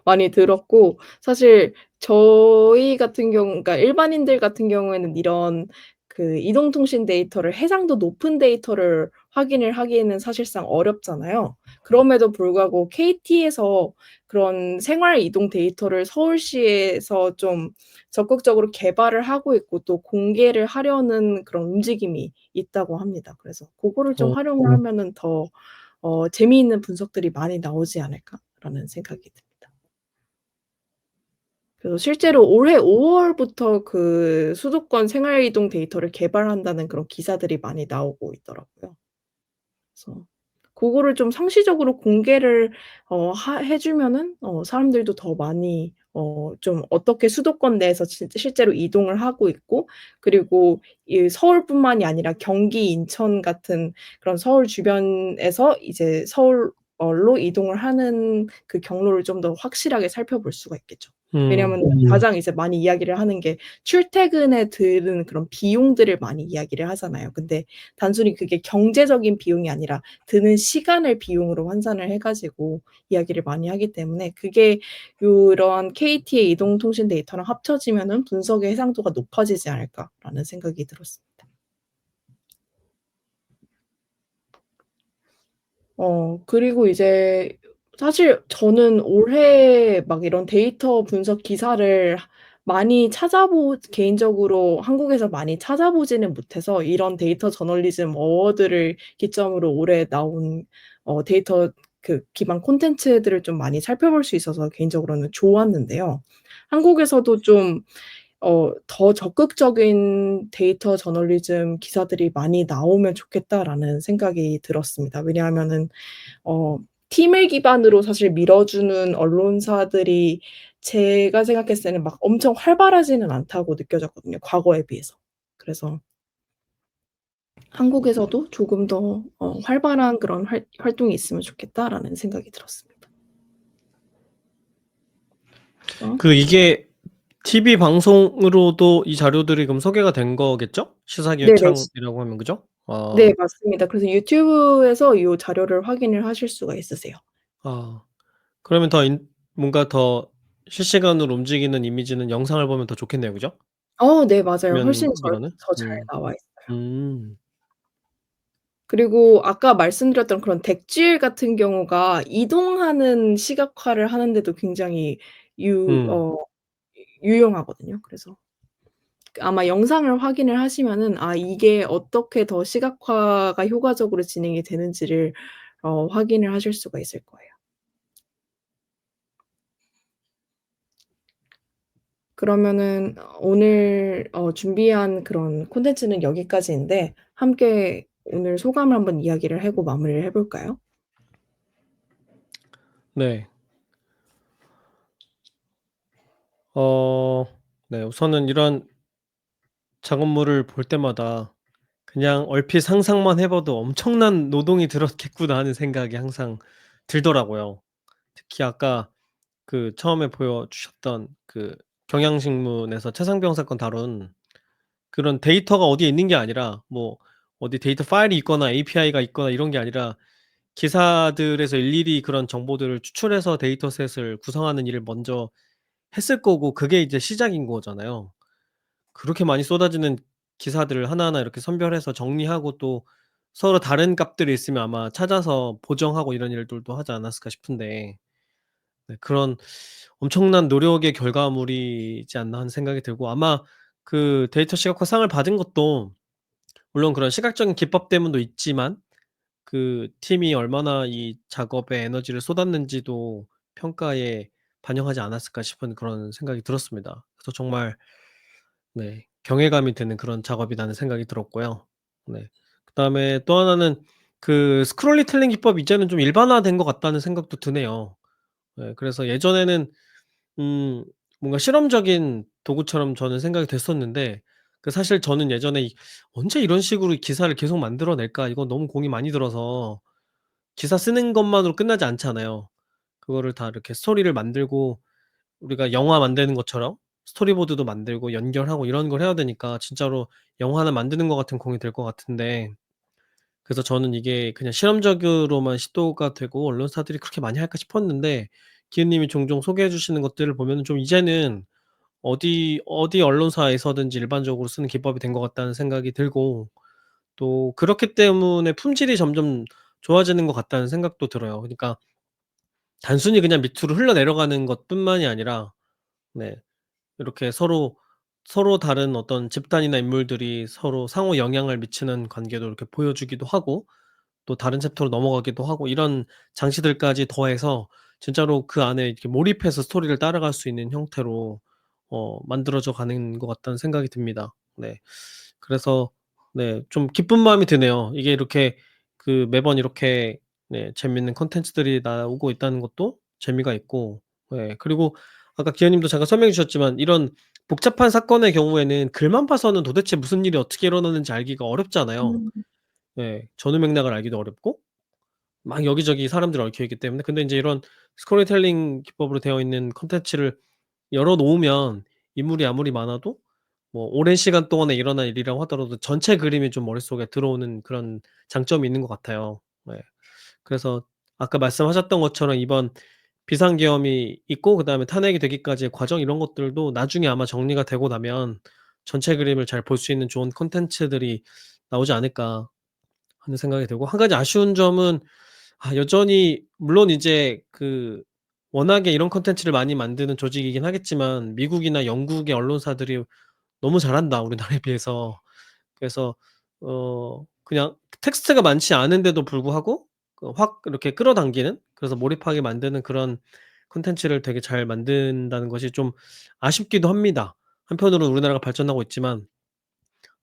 많이 들었고 사실 저희 같은 경우 그러니까 일반인들 같은 경우에는 이런 그 이동통신 데이터를 해상도 높은 데이터를 확인을 하기에는 사실상 어렵잖아요. 그럼에도 불구하고 KT에서 그런 생활 이동 데이터를 서울시에서 좀 적극적으로 개발을 하고 있고 또 공개를 하려는 그런 움직임이 있다고 합니다. 그래서 고거를 좀 어. 활용을 하면은 더 '재미있는 분석들이 많이 나오지 않을까.'라는 생각이 듭니다. 그래서 실제로 올해 5 월부터 그 수도권 생활 이동 데이터를 개발한다는 그런 기사들이 많이 나오고 있더라고요. 그래서 고거를 좀 상시적으로 공개를 해 주면은 사람들도 더 많이 좀 어떻게 수도권 내에서 실제로 이동을 하고 있고 그리고 이 서울뿐만이 아니라 경기, 인천 같은 그런 서울 주변에서 이제 서울로 이동을 하는 그 경로를 좀 더 확실하게 살펴볼 수가 있겠죠. 왜냐하면 가장 이제 많이 이야기를 하는 게 출퇴근에 드는 그런 비용들을 많이 이야기를 하잖아요. 근데 단순히 그게 경제적인 비용이 아니라 드는 시간을 비용으로 환산을 해 가지고 이야기를 많이 하기 때문에 그게 요런 'KT의 이동통신 데이터랑 합쳐지면은 분석의 해상도가 높아지지 않을까.'라는 생각이 들었습니다. 그리고 이제 사실 저는 올해 막 이런 데이터 분석 기사를 많이 개인적으로 한국에서 많이 찾아보지는 못해서 이런 데이터 저널리즘 어워드를 기점으로 올해 나온 데이터 그 기반 콘텐츠들을 좀 많이 살펴볼 수 있어서 개인적으로는 좋았는데요. 한국에서도 좀 더 적극적인 데이터 저널리즘 기사들이 많이 나오면 좋겠다라는 생각이 들었습니다. 왜냐하면은 팀을 기반으로 사실 밀어주는 언론사들이 제가 생각했을 때는 막 엄청 활발하지는 않다고 느껴졌거든요, 과거에 비해서. 그래서 '한국에서도 조금 더 활발한 그런 활동이 있으면 좋겠다.'라는 생각이 들었습니다. 그래서 이게 TV 방송으로도 이 자료들이 그럼 소개가 된 거겠죠? 네네. 시사교창이라고 하면 그죠? 네 아. 맞습니다. 그래서 유튜브에서 요 자료를 확인을 하실 수가 있으세요. 아. 그러면 뭔가 더 실시간으로 움직이는 이미지는 영상을 보면 더 좋겠네요. 그죠? 네 맞아요. 훨씬 화면보다는? 더 잘 나와 있어요. 음. 그리고 아까 말씀드렸던 그런 덱쥐일 같은 경우가 이동하는 시각화를 하는데도 굉장히 유 음. 어 유용하거든요. 그래서 아마 영상을 확인을 하시면은 이게 어떻게 더 시각화가 효과적으로 진행이 되는지를 확인을 하실 수가 있을 거예요. 그러면은 오늘 준비한 그런 콘텐츠는 여기까지인데 함께 오늘 소감을 한번 이야기를 하고 마무리를 해 볼까요? 네. 어 네. 우선은 이런 작업물을 볼 때마다 그냥 얼핏 상상만 해 봐도 '엄청난 노동이 들었겠구나.' 하는 생각이 항상 들더라고요. 특히 아까 그 처음에 보여주셨던 그 경향신문에서 최상병 사건 다룬 그런 데이터가 어디에 있는 게 아니라 뭐 어디 데이터 파일이 있거나 API가 있거나 이런 게 아니라 기사들에서 일일이 그런 정보들을 추출해서 데이터셋을 구성하는 일을 먼저 했을 거고 그게 이제 시작인 거잖아요. 그렇게 많이 쏟아지는 기사들을 하나하나 이렇게 선별해서 정리하고 또 서로 다른 값들이 있으면 아마 찾아서 보정하고 이런 일들도 하지 않았을까 싶은데 네 그런 '엄청난 노력의 결과물이지 않나.' 하는 생각이 들고 아마 그 데이터 시각화 상을 받은 것도 물론 그런 시각적인 기법 때문도 있지만 그 팀이 얼마나 이 작업에 에너지를 쏟았는지도 평가에 반영하지 않았을까 싶은 그런 생각이 들었습니다. 그래서 정말 네 경외감이 드는 그런 작업이라는 생각이 들었고요. 네. 그다음에 또 하나는 그 스크롤리텔링 기법이 이제는 좀 일반화된 것 같다는 생각도 드네요. 네 그래서 예전에는 음 뭔가 실험적인 도구처럼 저는 생각이 됐었는데 그 사실 저는 예전에 '언제 이런 식으로 기사를 계속 만들어 낼까?' 이거 너무 공이 많이 들어서 기사 쓰는 것만으로 끝나지 않잖아요. 그거를 다 이렇게 스토리를 만들고 우리가 영화 만드는 것처럼 스토리보드도 만들고 연결하고 이런 걸 해야 되니까 진짜로 영화 하나 만드는 것 같은 공이 들 것 같은데 그래서 저는 이게 그냥 실험적으로만 시도가 되고 언론사들이 그렇게 많이 할까 싶었는데 기훈 님이 종종 소개해 주시는 것들을 보면은 좀 이제는 어디 언론사에서든지 일반적으로 쓰는 기법이 된 것 같다는 생각이 들고 또 그렇기 때문에 품질이 점점 좋아지는 것 같다는 생각도 들어요. 그러니까 단순히 그냥 밑으로 흘러내려가는 것뿐만이 아니라 네 이렇게 서로 다른 어떤 집단이나 인물들이 서로 상호 영향을 미치는 관계도 이렇게 보여주기도 하고 또 다른 챕터로 넘어가기도 하고 이런 장치들까지 더해서 진짜로 그 안에 이렇게 몰입해서 스토리를 따라갈 수 있는 형태로 만들어져 가는 것 같다는 생각이 듭니다. 네. 그래서 네 좀 기쁜 마음이 드네요. 이게 이렇게 그 매번 이렇게 네 재밌는 콘텐츠들이 나오고 있다는 것도 재미가 있고 예 그리고 아까 기아 님도 잠깐 설명해 주셨지만 이런 복잡한 사건의 경우에는 글만 봐서는 도대체 무슨 일이 어떻게 일어나는지 알기가 어렵잖아요. 음. 예. 전후 맥락을 알기도 어렵고 막 여기저기 사람들이 얽혀 있기 때문에 근데 인제 이런 스토리텔링 기법으로 되어 있는 콘텐츠를 열어 놓으면 인물이 아무리 많아도 뭐 오랜 시간 동안에 일어난 일이라고 하더라도 전체 그림이 좀 머릿속에 들어오는 그런 장점이 있는 것 같아요. 네. 그래서 아까 말씀하셨던 것처럼 이번 비상계엄이 있고 그다음에 탄핵이 되기까지의 과정 이런 것들도 나중에 아마 정리가 되고 나면 '전체 그림을 잘 볼 수 있는 좋은 콘텐츠들이 나오지 않을까.' 하는 생각이 들고 한 가지 아쉬운 점은 여전히 물론 이제 그 워낙에 이런 콘텐츠를 많이 만드는 조직이긴 하겠지만 미국이나 영국의 언론사들이 "너무 잘한다, 우리나라에 비해서." 그래서 그냥 텍스트가 많지 않은데도 불구하고 확 이렇게 끌어당기는 그래서 몰입하게 만드는 그런 콘텐츠를 되게 잘 만든다는 것이 좀 아쉽기도 합니다. 한편으로는 우리나라가 발전하고 있지만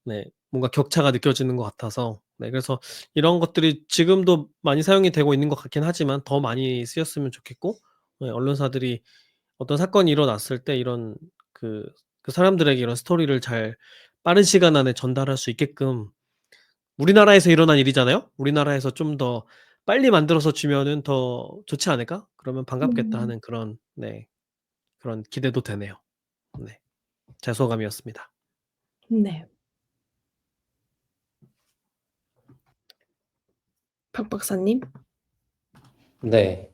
네 뭔가 격차가 느껴지는 것 같아서 네 그래서 이런 것들이 지금도 많이 사용이 되고 있는 것 같긴 하지만 더 많이 쓰였으면 좋겠고 네 언론사들이 어떤 사건이 일어났을 때 이런 그 사람들에게 이런 스토리를 잘 빠른 시간 안에 전달할 수 있게끔 우리나라에서 일어난 일이잖아요. '우리나라에서 좀 더 빨리 만들어서 주면은 더 좋지 않을까? 그러면 반갑겠다.' 음. 하는 그런 네 그런 기대도 되네요. 네. 제 소감이었습니다. 네. 박 박사님? 네.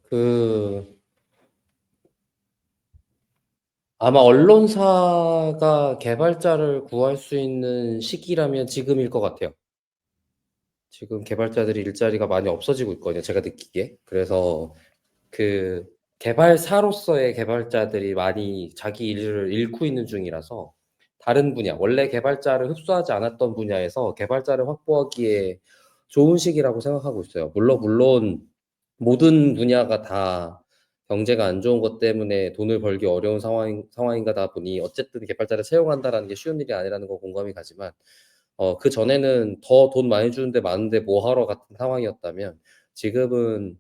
아마 언론사가 개발자를 구할 수 있는 시기라면 지금일 것 같아요. 지금 개발자들이 일자리가 많이 없어지고 있거든요, 제가 느끼기에. 그래서 그 개발사로서의 개발자들이 많이 자기 일을 잃고 있는 중이라서 다른 분야, 원래 개발자를 흡수하지 않았던 분야에서 개발자를 확보하기에 좋은 시기라고 생각하고 있어요. 물론 모든 분야가 다 경제가 안 좋은 것 때문에 돈을 벌기 어려운 상황인가다 보니 어쨌든 개발자를 채용한다라는 게 쉬운 일이 아니라는 거 공감이 가지만 그전에는 더 돈 많이 주는데 많은데 뭐 하러 같은 상황이었다면 지금은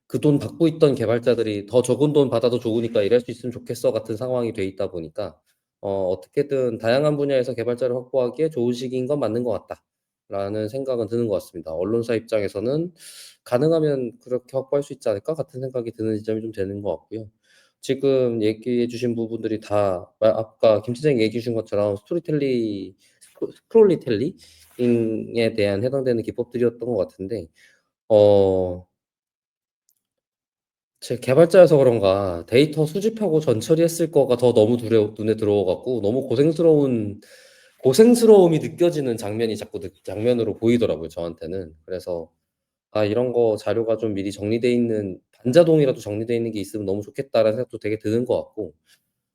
그 돈 받고 있던 개발자들이 더 적은 돈 받아도 좋으니까 일할 수 있으면 좋겠어 같은 상황이 돼 있다 보니까 어떻게든 다양한 분야에서 개발자를 확보하기에 좋은 시기인 건 맞는 것 같다라는 생각은 드는 것 같습니다. 언론사 입장에서는 가능하면 그렇게 확보할 수 있지 않을까 같은 생각이 드는 지점이 좀 되는 것 같고요. 지금 얘기해 주신 부분들이 다 아까 김 팀장님 얘기해 주신 것처럼 스토리텔링에 대한 해당되는 기법들이었던 것 같은데 제 개발자여서 그런가 데이터 수집하고 전처리했을 거가 더 너무 눈에 들어와 갖고 너무 고생스러움이 느껴지는 장면이 자꾸 장면으로 보이더라고요, 저한테는. 그래서 이런 거 자료가 좀 미리 정리돼 있는 반자동이라도 정리돼 있는 게 있으면 너무 좋겠다라는 생각도 되게 드는 것 같고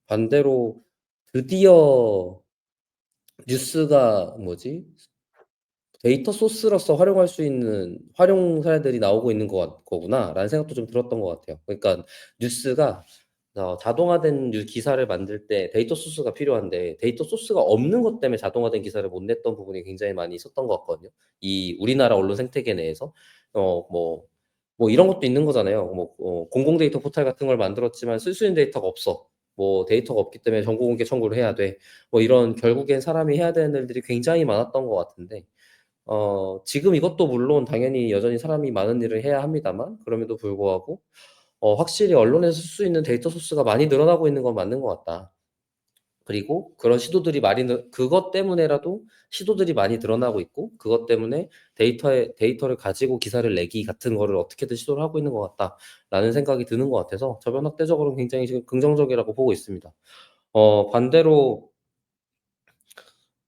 반대로 드디어 뉴스가 뭐지? 데이터 소스로서 활용할 수 있는 활용 사례들이 나오고 있는 거구나라는 생각도 좀 들었던 것 같아요. 그러니까 뉴스가 자동화된 기사를 만들 때 데이터 소스가 필요한데 데이터 소스가 없는 것 때문에 자동화된 기사를 못 냈던 부분이 굉장히 많이 있었던 것 같거든요. 이 우리나라 언론 생태계 내에서 뭐 이런 것도 있는 거잖아요. 공공 데이터 포털 같은 걸 만들었지만 쓸 수 있는 데이터가 없어. 뭐 데이터가 없기 때문에 정보 공개 청구를 해야 돼. 뭐 이런 결국엔 사람이 해야 되는 일들이 굉장히 많았던 것 같은데 지금 이것도 물론 당연히 여전히 사람이 많은 일을 해야 합니다만 그럼에도 불구하고 확실히 언론에서 쓸 수 있는 데이터 소스가 많이 늘어나고 있는 건 맞는 것 같다. 그리고 그런 시도들이 그것 때문에라도 시도들이 많이 늘어나고 있고 그것 때문에 데이터를 가지고 기사를 내기 같은 거를 어떻게든 시도를 하고 있는 것 같다라는 생각이 드는 것 같아서 저변 확대적으로는 굉장히 지금 긍정적이라고 보고 있습니다. 반대로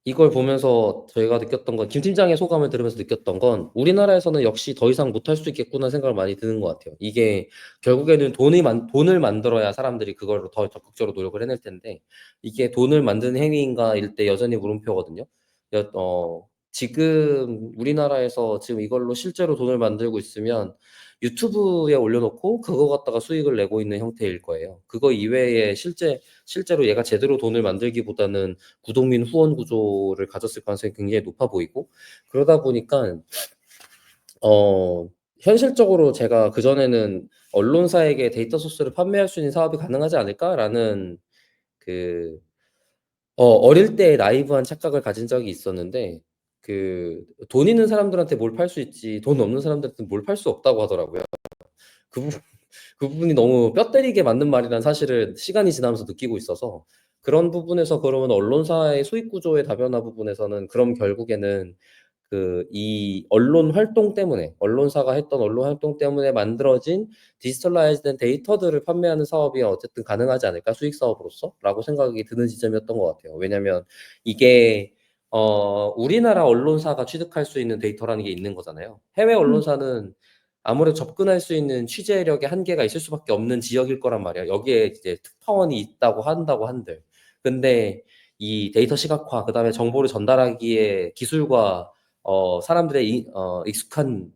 이걸 보면서 저희가 느꼈던 건 김 팀장의 소감을 들으면서 느꼈던 건 '우리나라에서는 역시 더 이상 못할 수 있겠구나.' 생각을 많이 드는 것 같아요. 이게 결국에는 돈을 만들어야 사람들이 그거를 더 적극적으로 노력을 해낼 텐데 이게 '돈을 만드는 행위인가.'일 때 여전히 물음표거든요. 지금 우리나라에서 지금 이걸로 실제로 돈을 만들고 있으면 유튜브에 올려놓고 그거 갖다가 수익을 내고 있는 형태일 거예요. 그거 이외에 실제로 얘가 제대로 돈을 만들기보다는 구독민 후원 구조를 가졌을 가능성이 굉장히 높아 보이고 그러다 보니까 현실적으로 제가 그전에는 '언론사에게 데이터 소스를 판매할 수 있는 사업이 가능하지 않을까?'라는 그 어릴 때 나이브한 착각을 가진 적이 있었는데 돈 있는 사람들한테 뭘 팔 수 있지 돈 없는 사람들한테는 뭘 팔 수 없다고 하더라고요. 그 부분 그 부분이 너무 뼈 때리게 맞는 말이라는 사실을 시간이 지나면서 느끼고 있어서 그런 부분에서 그러면 언론사의 수익 구조의 다변화 부분에서는 그럼 결국에는 이 언론사가 했던 언론 활동 때문에 만들어진 디지털라이즈된 데이터들을 판매하는 사업이 어쨌든 가능하지 않을까 수익 사업으로서?라고 생각이 드는 지점이었던 것 같아요. 왜냐하면 이게 우리나라 언론사가 취득할 수 있는 데이터라는 게 있는 거잖아요. 해외 음. 언론사는 아무래도 접근할 수 있는 취재력의 한계가 있을 수밖에 없는 지역일 거란 말이에요. 여기에 이제 특파원이 있다고 한다고 한들. 근데 이 데이터 시각화 그다음에 정보를 전달하기에 기술과 사람들의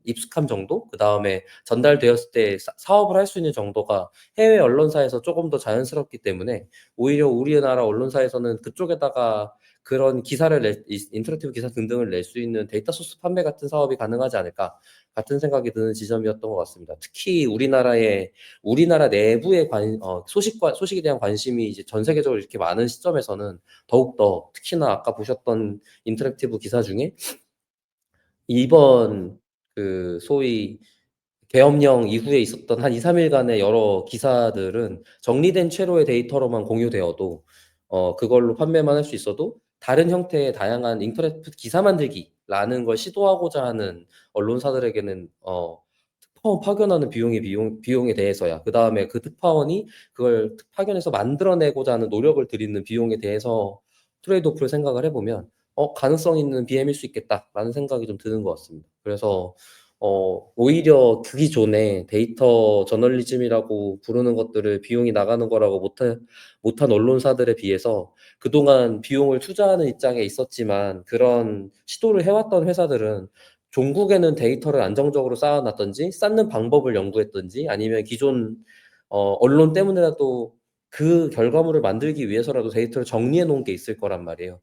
익숙함 정도 그다음에 전달되었을 때 사업을 할 수 있는 정도가 해외 언론사에서 조금 더 자연스럽기 때문에 오히려 우리나라 언론사에서는 그쪽에다가 그런 인터랙티브 기사 등등을 낼 수 있는 데이터 소스 판매 같은 사업이 가능하지 않을까 같은 생각이 드는 지점이었던 것 같습니다. 특히 우리나라 내부의 소식에 대한 관심이 이제 전 세계적으로 이렇게 많은 시점에서는 더욱더 특히나 아까 보셨던 인터랙티브 기사 중에 이번 소위 계엄령 이후에 있었던 한 2-3일간의 여러 기사들은 정리된 채로의 데이터로만 공유되어도 그걸로 판매만 할 수 있어도 다른 형태의 다양한 인터랙티브 기사 만들기라는 걸 시도하고자 하는 언론사들에게는 특파원 파견하는 비용에 대해서야 그다음에 그 특파원이 그걸 파견해서 만들어내고자 하는 노력을 들이는 비용에 대해서 트레이드 오프를 생각을 해 보면 가능성 있는 BM일 수 있겠다라는 생각이 좀 드는 것 같습니다. 그래서 오히려 그 기존에 데이터 저널리즘이라고 부르는 것들을 비용이 나가는 거라고 못한 언론사들에 비해서 그동안 비용을 투자하는 입장에 있었지만 그런 시도를 해왔던 회사들은 종국에는 데이터를 안정적으로 쌓아놨든지 쌓는 방법을 연구했든지 아니면 기존 언론 때문에라도 그 결과물을 만들기 위해서라도 데이터를 정리해 놓은 게 있을 거란 말이에요.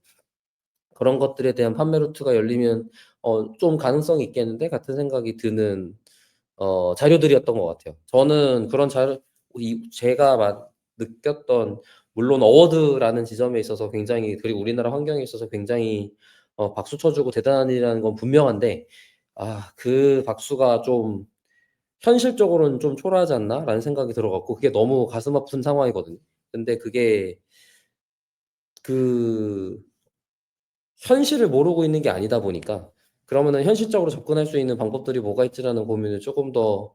그런 것들에 대한 판매 루트가 열리면 좀 가능성이 있겠는데 같은 생각이 드는 자료들이었던 것 같아요. 저는 그런 제가 느꼈던 물론 어워드라는 지점에 있어서 굉장히 그리고 우리나라 환경에 있어서 굉장히 박수 쳐주고 대단한 일이라는 건 분명한데 그 박수가 좀 '현실적으로는 좀 초라하지 않나?'라는 생각이 들어 갖고 그게 너무 가슴 아픈 상황이거든요. 근데 그게 그 현실을 모르고 있는 게 아니다 보니까 그러면은 '현실적으로 접근할 수 있는 방법들이 뭐가 있지?'라는 고민을 쪼금 더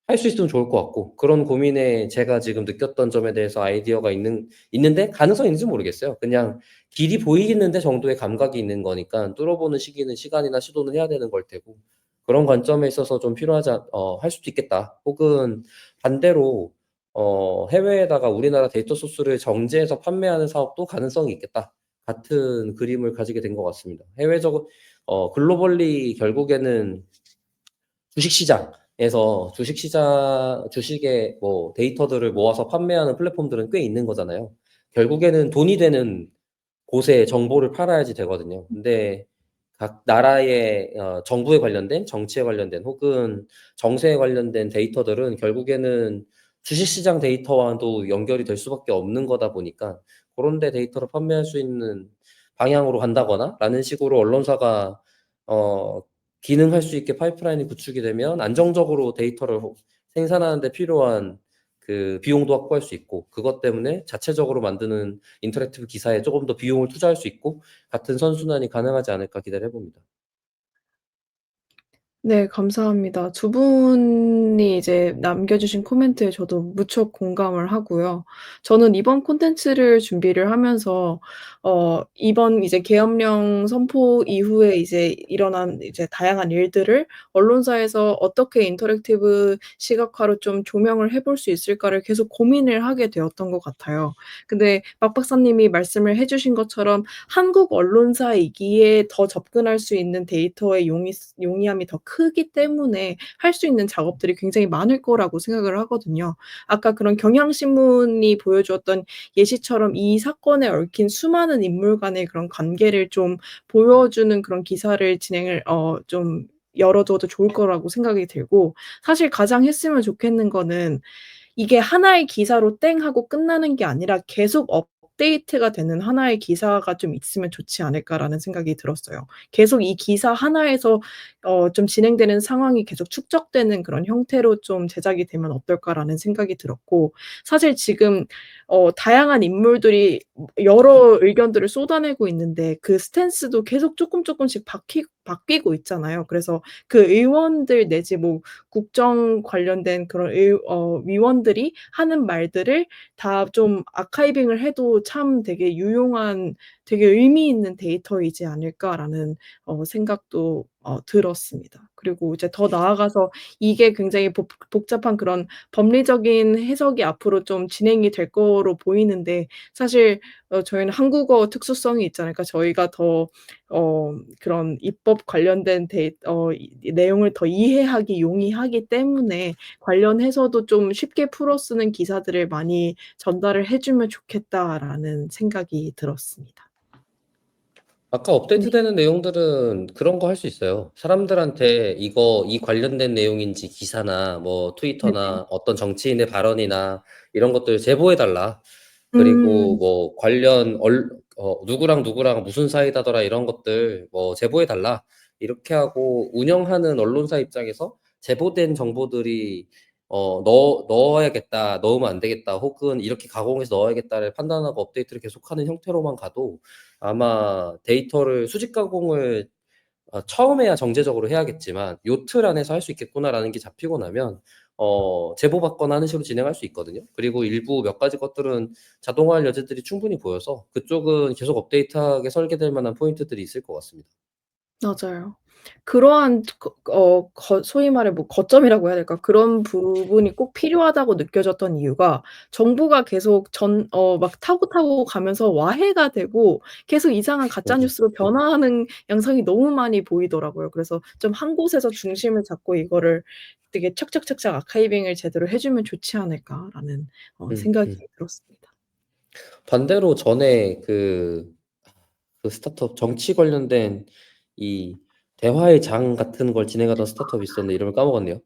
할 수 있으면 좋을 것 같고 그런 고민에 제가 지금 느꼈던 점에 대해서 아이디어가 있는데 가능성이 있는지 모르겠어요. 그냥 길이 보이겠는데 정도의 감각이 있는 거니까 뚫어보는 시기는 시간이나 시도는 해야 되는 걸 테고 그런 관점에 있어서 좀 할 수도 있겠다. 혹은 반대로 해외에다가 우리나라 데이터 소스를 정제해서 판매하는 사업도 가능성이 있겠다. 같은 그림을 가지게 된 것 같습니다. 글로벌리 결국에는 주식시장에서 주식의 뭐 데이터들을 모아서 판매하는 플랫폼들은 꽤 있는 거잖아요. 결국에는 돈이 되는 곳에 정보를 팔아야지 되거든요. 근데 각 나라의 정부에 관련된 정치에 관련된 혹은 정세에 관련된 데이터들은 결국에는 주식시장 데이터와도 연결이 될 수밖에 없는 거다 보니까 고런 데 데이터를 판매할 수 있는 방향으로 간다거나 라는 식으로 언론사가 어 기능할 수 있게 파이프라인이 구축이 되면 안정적으로 데이터를 생산하는 데 필요한 그 비용도 확보할 수 있고 그것 때문에 자체적으로 만드는 인터랙티브 기사에 조금 더 비용을 투자할 수 있고 같은 선순환이 가능하지 않을까 기대를 해 봅니다. 네, 감사합니다. 두 분이 이제 남겨주신 코멘트에 저도 무척 공감을 하고요. 저는 이번 콘텐츠를 준비를 하면서 이번 이제 계엄령 선포 이후에 이제 일어난 이제 다양한 일들을 언론사에서 어떻게 인터랙티브 시각화로 좀 조명을 해볼 수 있을까를 계속 고민을 하게 되었던 것 같아요. 근데 박 박사님이 말씀을 해 주신 것처럼 한국 언론사이기에 더 접근할 수 있는 데이터의 용이함이 더 크기 때문에 할 수 있는 작업들이 굉장히 많을 거라고 생각을 하거든요. 아까 그런 경향신문이 보여주었던 예시처럼 이 사건에 얽힌 수많은 인물 간의 그런 관계를 좀 보여주는 그런 기사를 진행을 좀 열어 둬도 좋을 거라고 생각이 들고 사실 가장 했으면 좋겠는 거는 이게 하나의 기사로 땡 하고 끝나는 게 아니라 계속 업데이트가 되는 하나의 기사가 좀 있으면 좋지 않을까라는 생각이 들었어요. 계속 이 기사 하나에서 좀 진행되는 상황이 계속 축적되는 그런 형태로 좀 제작이 되면 어떨까라는 생각이 들었고 사실 지금 다양한 인물들이 여러 의견들을 쏟아내고 있는데 그 스탠스도 계속 쪼끔씩 바뀌고 있잖아요. 그래서 그 의원들 내지 뭐 국정 관련된 그런 위원들이 하는 말들을 다 좀 아카이빙을 해도 참 되게 유용한 되게 의미 있는 데이터이지 않을까라는 생각도 들었습니다. 그리고 이제 더 나아가서 이게 굉장히 복잡한 그런 법리적인 해석이 앞으로 좀 진행이 될 거로 보이는데 사실 저희는 한국어 특수성이 있잖아요. 그러니까 저희가 더 그런 입법 관련된 이 내용을 더 이해하기 용이하기 때문에 관련해서도 좀 쉽게 풀어 쓰는 기사들을 많이 전달을 해 주면 좋겠다라는 생각이 들었습니다. 아까 네. 업데이트되는 내용들은 그런 거 할 수 있어요. 사람들한테 이 관련된 내용인지 기사나 뭐 네네. 트위터나 어떤 정치인의 발언이나 이런 것들 제보해 달라. 그리고 음. 뭐 관련 누구랑 누구랑 무슨 사이다더라 이런 것들 뭐 제보해 달라. 이렇게 하고 운영하는 언론사 입장에서 제보된 정보들이 넣어야겠다, 넣으면 안 되겠다, 혹은 이렇게 가공해서 넣어야겠다를 판단하고 업데이트를 계속하는 형태로만 가도 아마 데이터를 수직 가공을 처음에야 정제적으로 해야겠지만 요 틀 안에서 할 수 있겠구나라는 게 잡히고 나면 제보받거나 하는 식으로 진행할 수 있거든요. 그리고 일부 몇 가지 것들은 자동화할 여지들이 충분히 보여서 그쪽은 계속 업데이트하게 설계될 만한 포인트들이 있을 것 같습니다. 맞아요. 그러한 소위 말해 뭐 거점이라고 해야 될까? 그런 부분이 꼭 필요하다고 느껴졌던 이유가 정부가 계속 막 타고 가면서 와해가 되고 계속 이상한 가짜 맞아요. 뉴스로 변화하는 양상이 너무 많이 보이더라고요. 그래서 좀 한 곳에서 중심을 잡고 이거를 되게 척척척척 아카이빙을 제대로 해 주면 좋지 않을까라는 생각이 들었습니다. 반대로 전에 그 스타트업 정치 관련된 이 대화의 장 같은 걸 진행하던 스타트업이 있었는데 이름을 까먹었네요.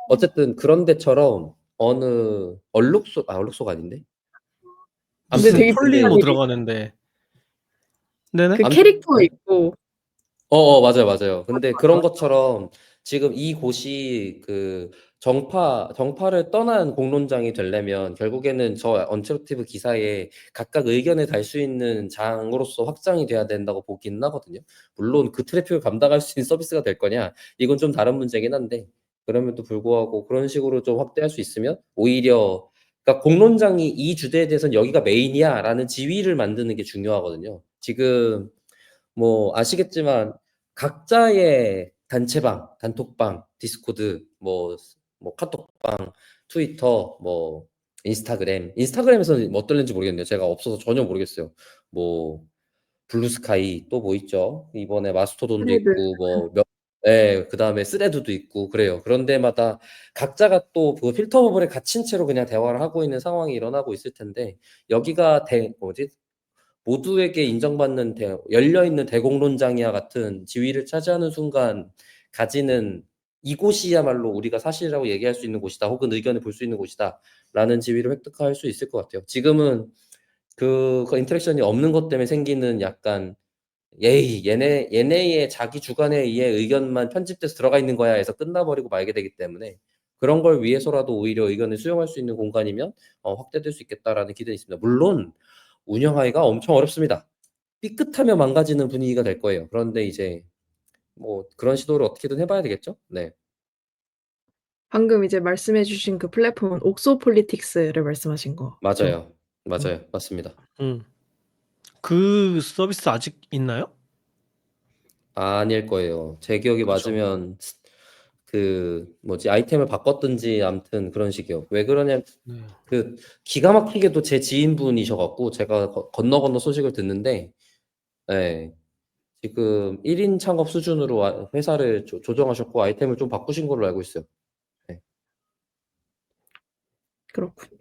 어쨌든 그런 데처럼 어느 얼룩소가 아닌데? 근데 아무튼 되게 폴리 비슷한 뭐 일이 들어가는데 네네. 그 암 캐릭터 있고 맞아요. 근데 그런 것처럼 지금 이곳이 정파를 떠난 공론장이 되려면 결국에는 저 언체로티브 기사에 각각 의견을 달 수 있는 장으로서 확장이 돼야 된다고 보기는 하거든요. 물론 그 트래픽을 감당할 수 있는 서비스가 될 거냐, 이건 좀 다른 문제긴 한데, 그럼에도 불구하고 그런 식으로 좀 확대할 수 있으면 오히려, 그러니까 공론장이 이 주제에 대해서는 여기가 메인이야라는 지위를 만드는 게 중요하거든요. 지금 뭐 아시겠지만 각자의 단체방, 단톡방, 디스코드, 뭐 카톡방, 트위터, 뭐 인스타그램에서는 뭐 어떨는지 모르겠네요. 제가 없어서 전혀 모르겠어요. 뭐 블루스카이 또 뭐 있죠? 이번에 마스토돈도 트레드 있고 그다음에 스레드도 있고 그래요. 그런 데마다 각자가 또 그 필터 버블에 갇힌 채로 그냥 대화를 하고 있는 상황이 일어나고 있을 텐데, 여기가 모두에게 인정받는 열려있는 대공론장이와 같은 지위를 차지하는 순간 가지는 이곳이야말로 우리가 사실이라고 얘기할 수 있는 곳이다, 혹은 의견을 볼 수 있는 곳이다 라는 지위를 획득할 수 있을 것 같아요. 지금은 그 인터랙션이 없는 것 때문에 생기는 약간 얘네의 자기 주관에 의해 의견만 편집돼서 들어가 있는 거야 해서 끝나버리고 말게 되기 때문에, 그런 걸 위해서라도 오히려 의견을 수용할 수 있는 공간이면 확대될 수 있겠다라는 기대는 있습니다. 물론 운영하기가 엄청 어렵습니다. 삐끗하면 망가지는 분위기가 될 거예요. 그런데 이제 뭐 그런 시도를 어떻게든 해봐야 되겠죠? 네. 방금 이제 말씀해 주신 그 플랫폼은 옥소폴리틱스를 말씀하신 거죠? 맞아요. 맞아요. 맞습니다. 그 서비스 아직 있나요? 아닐 거예요. 제 기억이 그쵸. 맞으면 아이템을 바꿨든지 아무튼 그런 식이요. 왜 그러냐면 네. 기가 막히게도 제 지인분이셔 갖고 제가 건너 소식을 듣는데, 예. 지금 1인 창업 수준으로 회사를 조정하셨고 아이템을 좀 바꾸신 걸로 알고 있어요. 네. 그렇군요.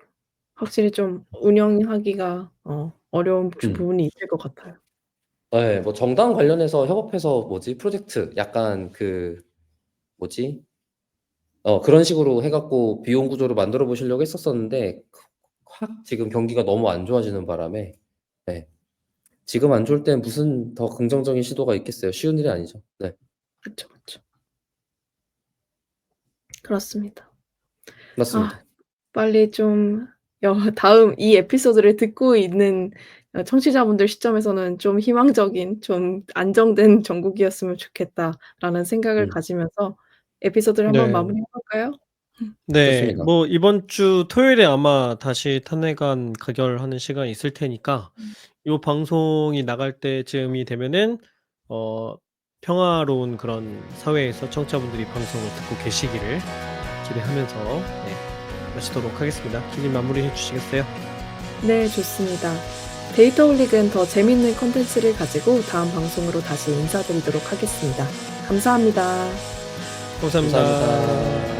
확실히 좀 운영하기가 어려운 음. 부분이 있을 것 같아요. 네, 뭐 정당 관련해서 협업해서 프로젝트 약간 그런 식으로 해갖고 비용 구조를 만들어 보시려고 했었었는데, 확 지금 경기가 너무 안 좋아지는 바람에, 네. 지금 안 좋을 땐 무슨 더 긍정적인 시도가 있겠어요. 쉬운 일이 아니죠. 네. 그쵸, 그쵸. 그렇습니다. 맞습니다. 빨리 좀 다음 이 에피소드를 듣고 있는 청취자분들 시점에서는 좀 희망적인 좀 안정된 정국이었으면 좋겠다라는 생각을 음. 가지면서 에피소드를 한번 네. 마무리해 볼까요? 네. 좋습니다. 뭐 이번 주 토요일에 아마 다시 탄핵안 가결하는 시간이 있을 테니까 요 방송이 나갈 때쯤이 되면은 평화로운 그런 사회에서 청취자분들이 방송을 듣고 계시기를 기대하면서 마치도록 하겠습니다. 기님 마무리해 주시겠어요? 네, 좋습니다. 데이터 홀릭은 더 재밌는 콘텐츠를 가지고 다음 방송으로 다시 인사드리도록 하겠습니다. 감사합니다. 감사합니다. 감사합니다.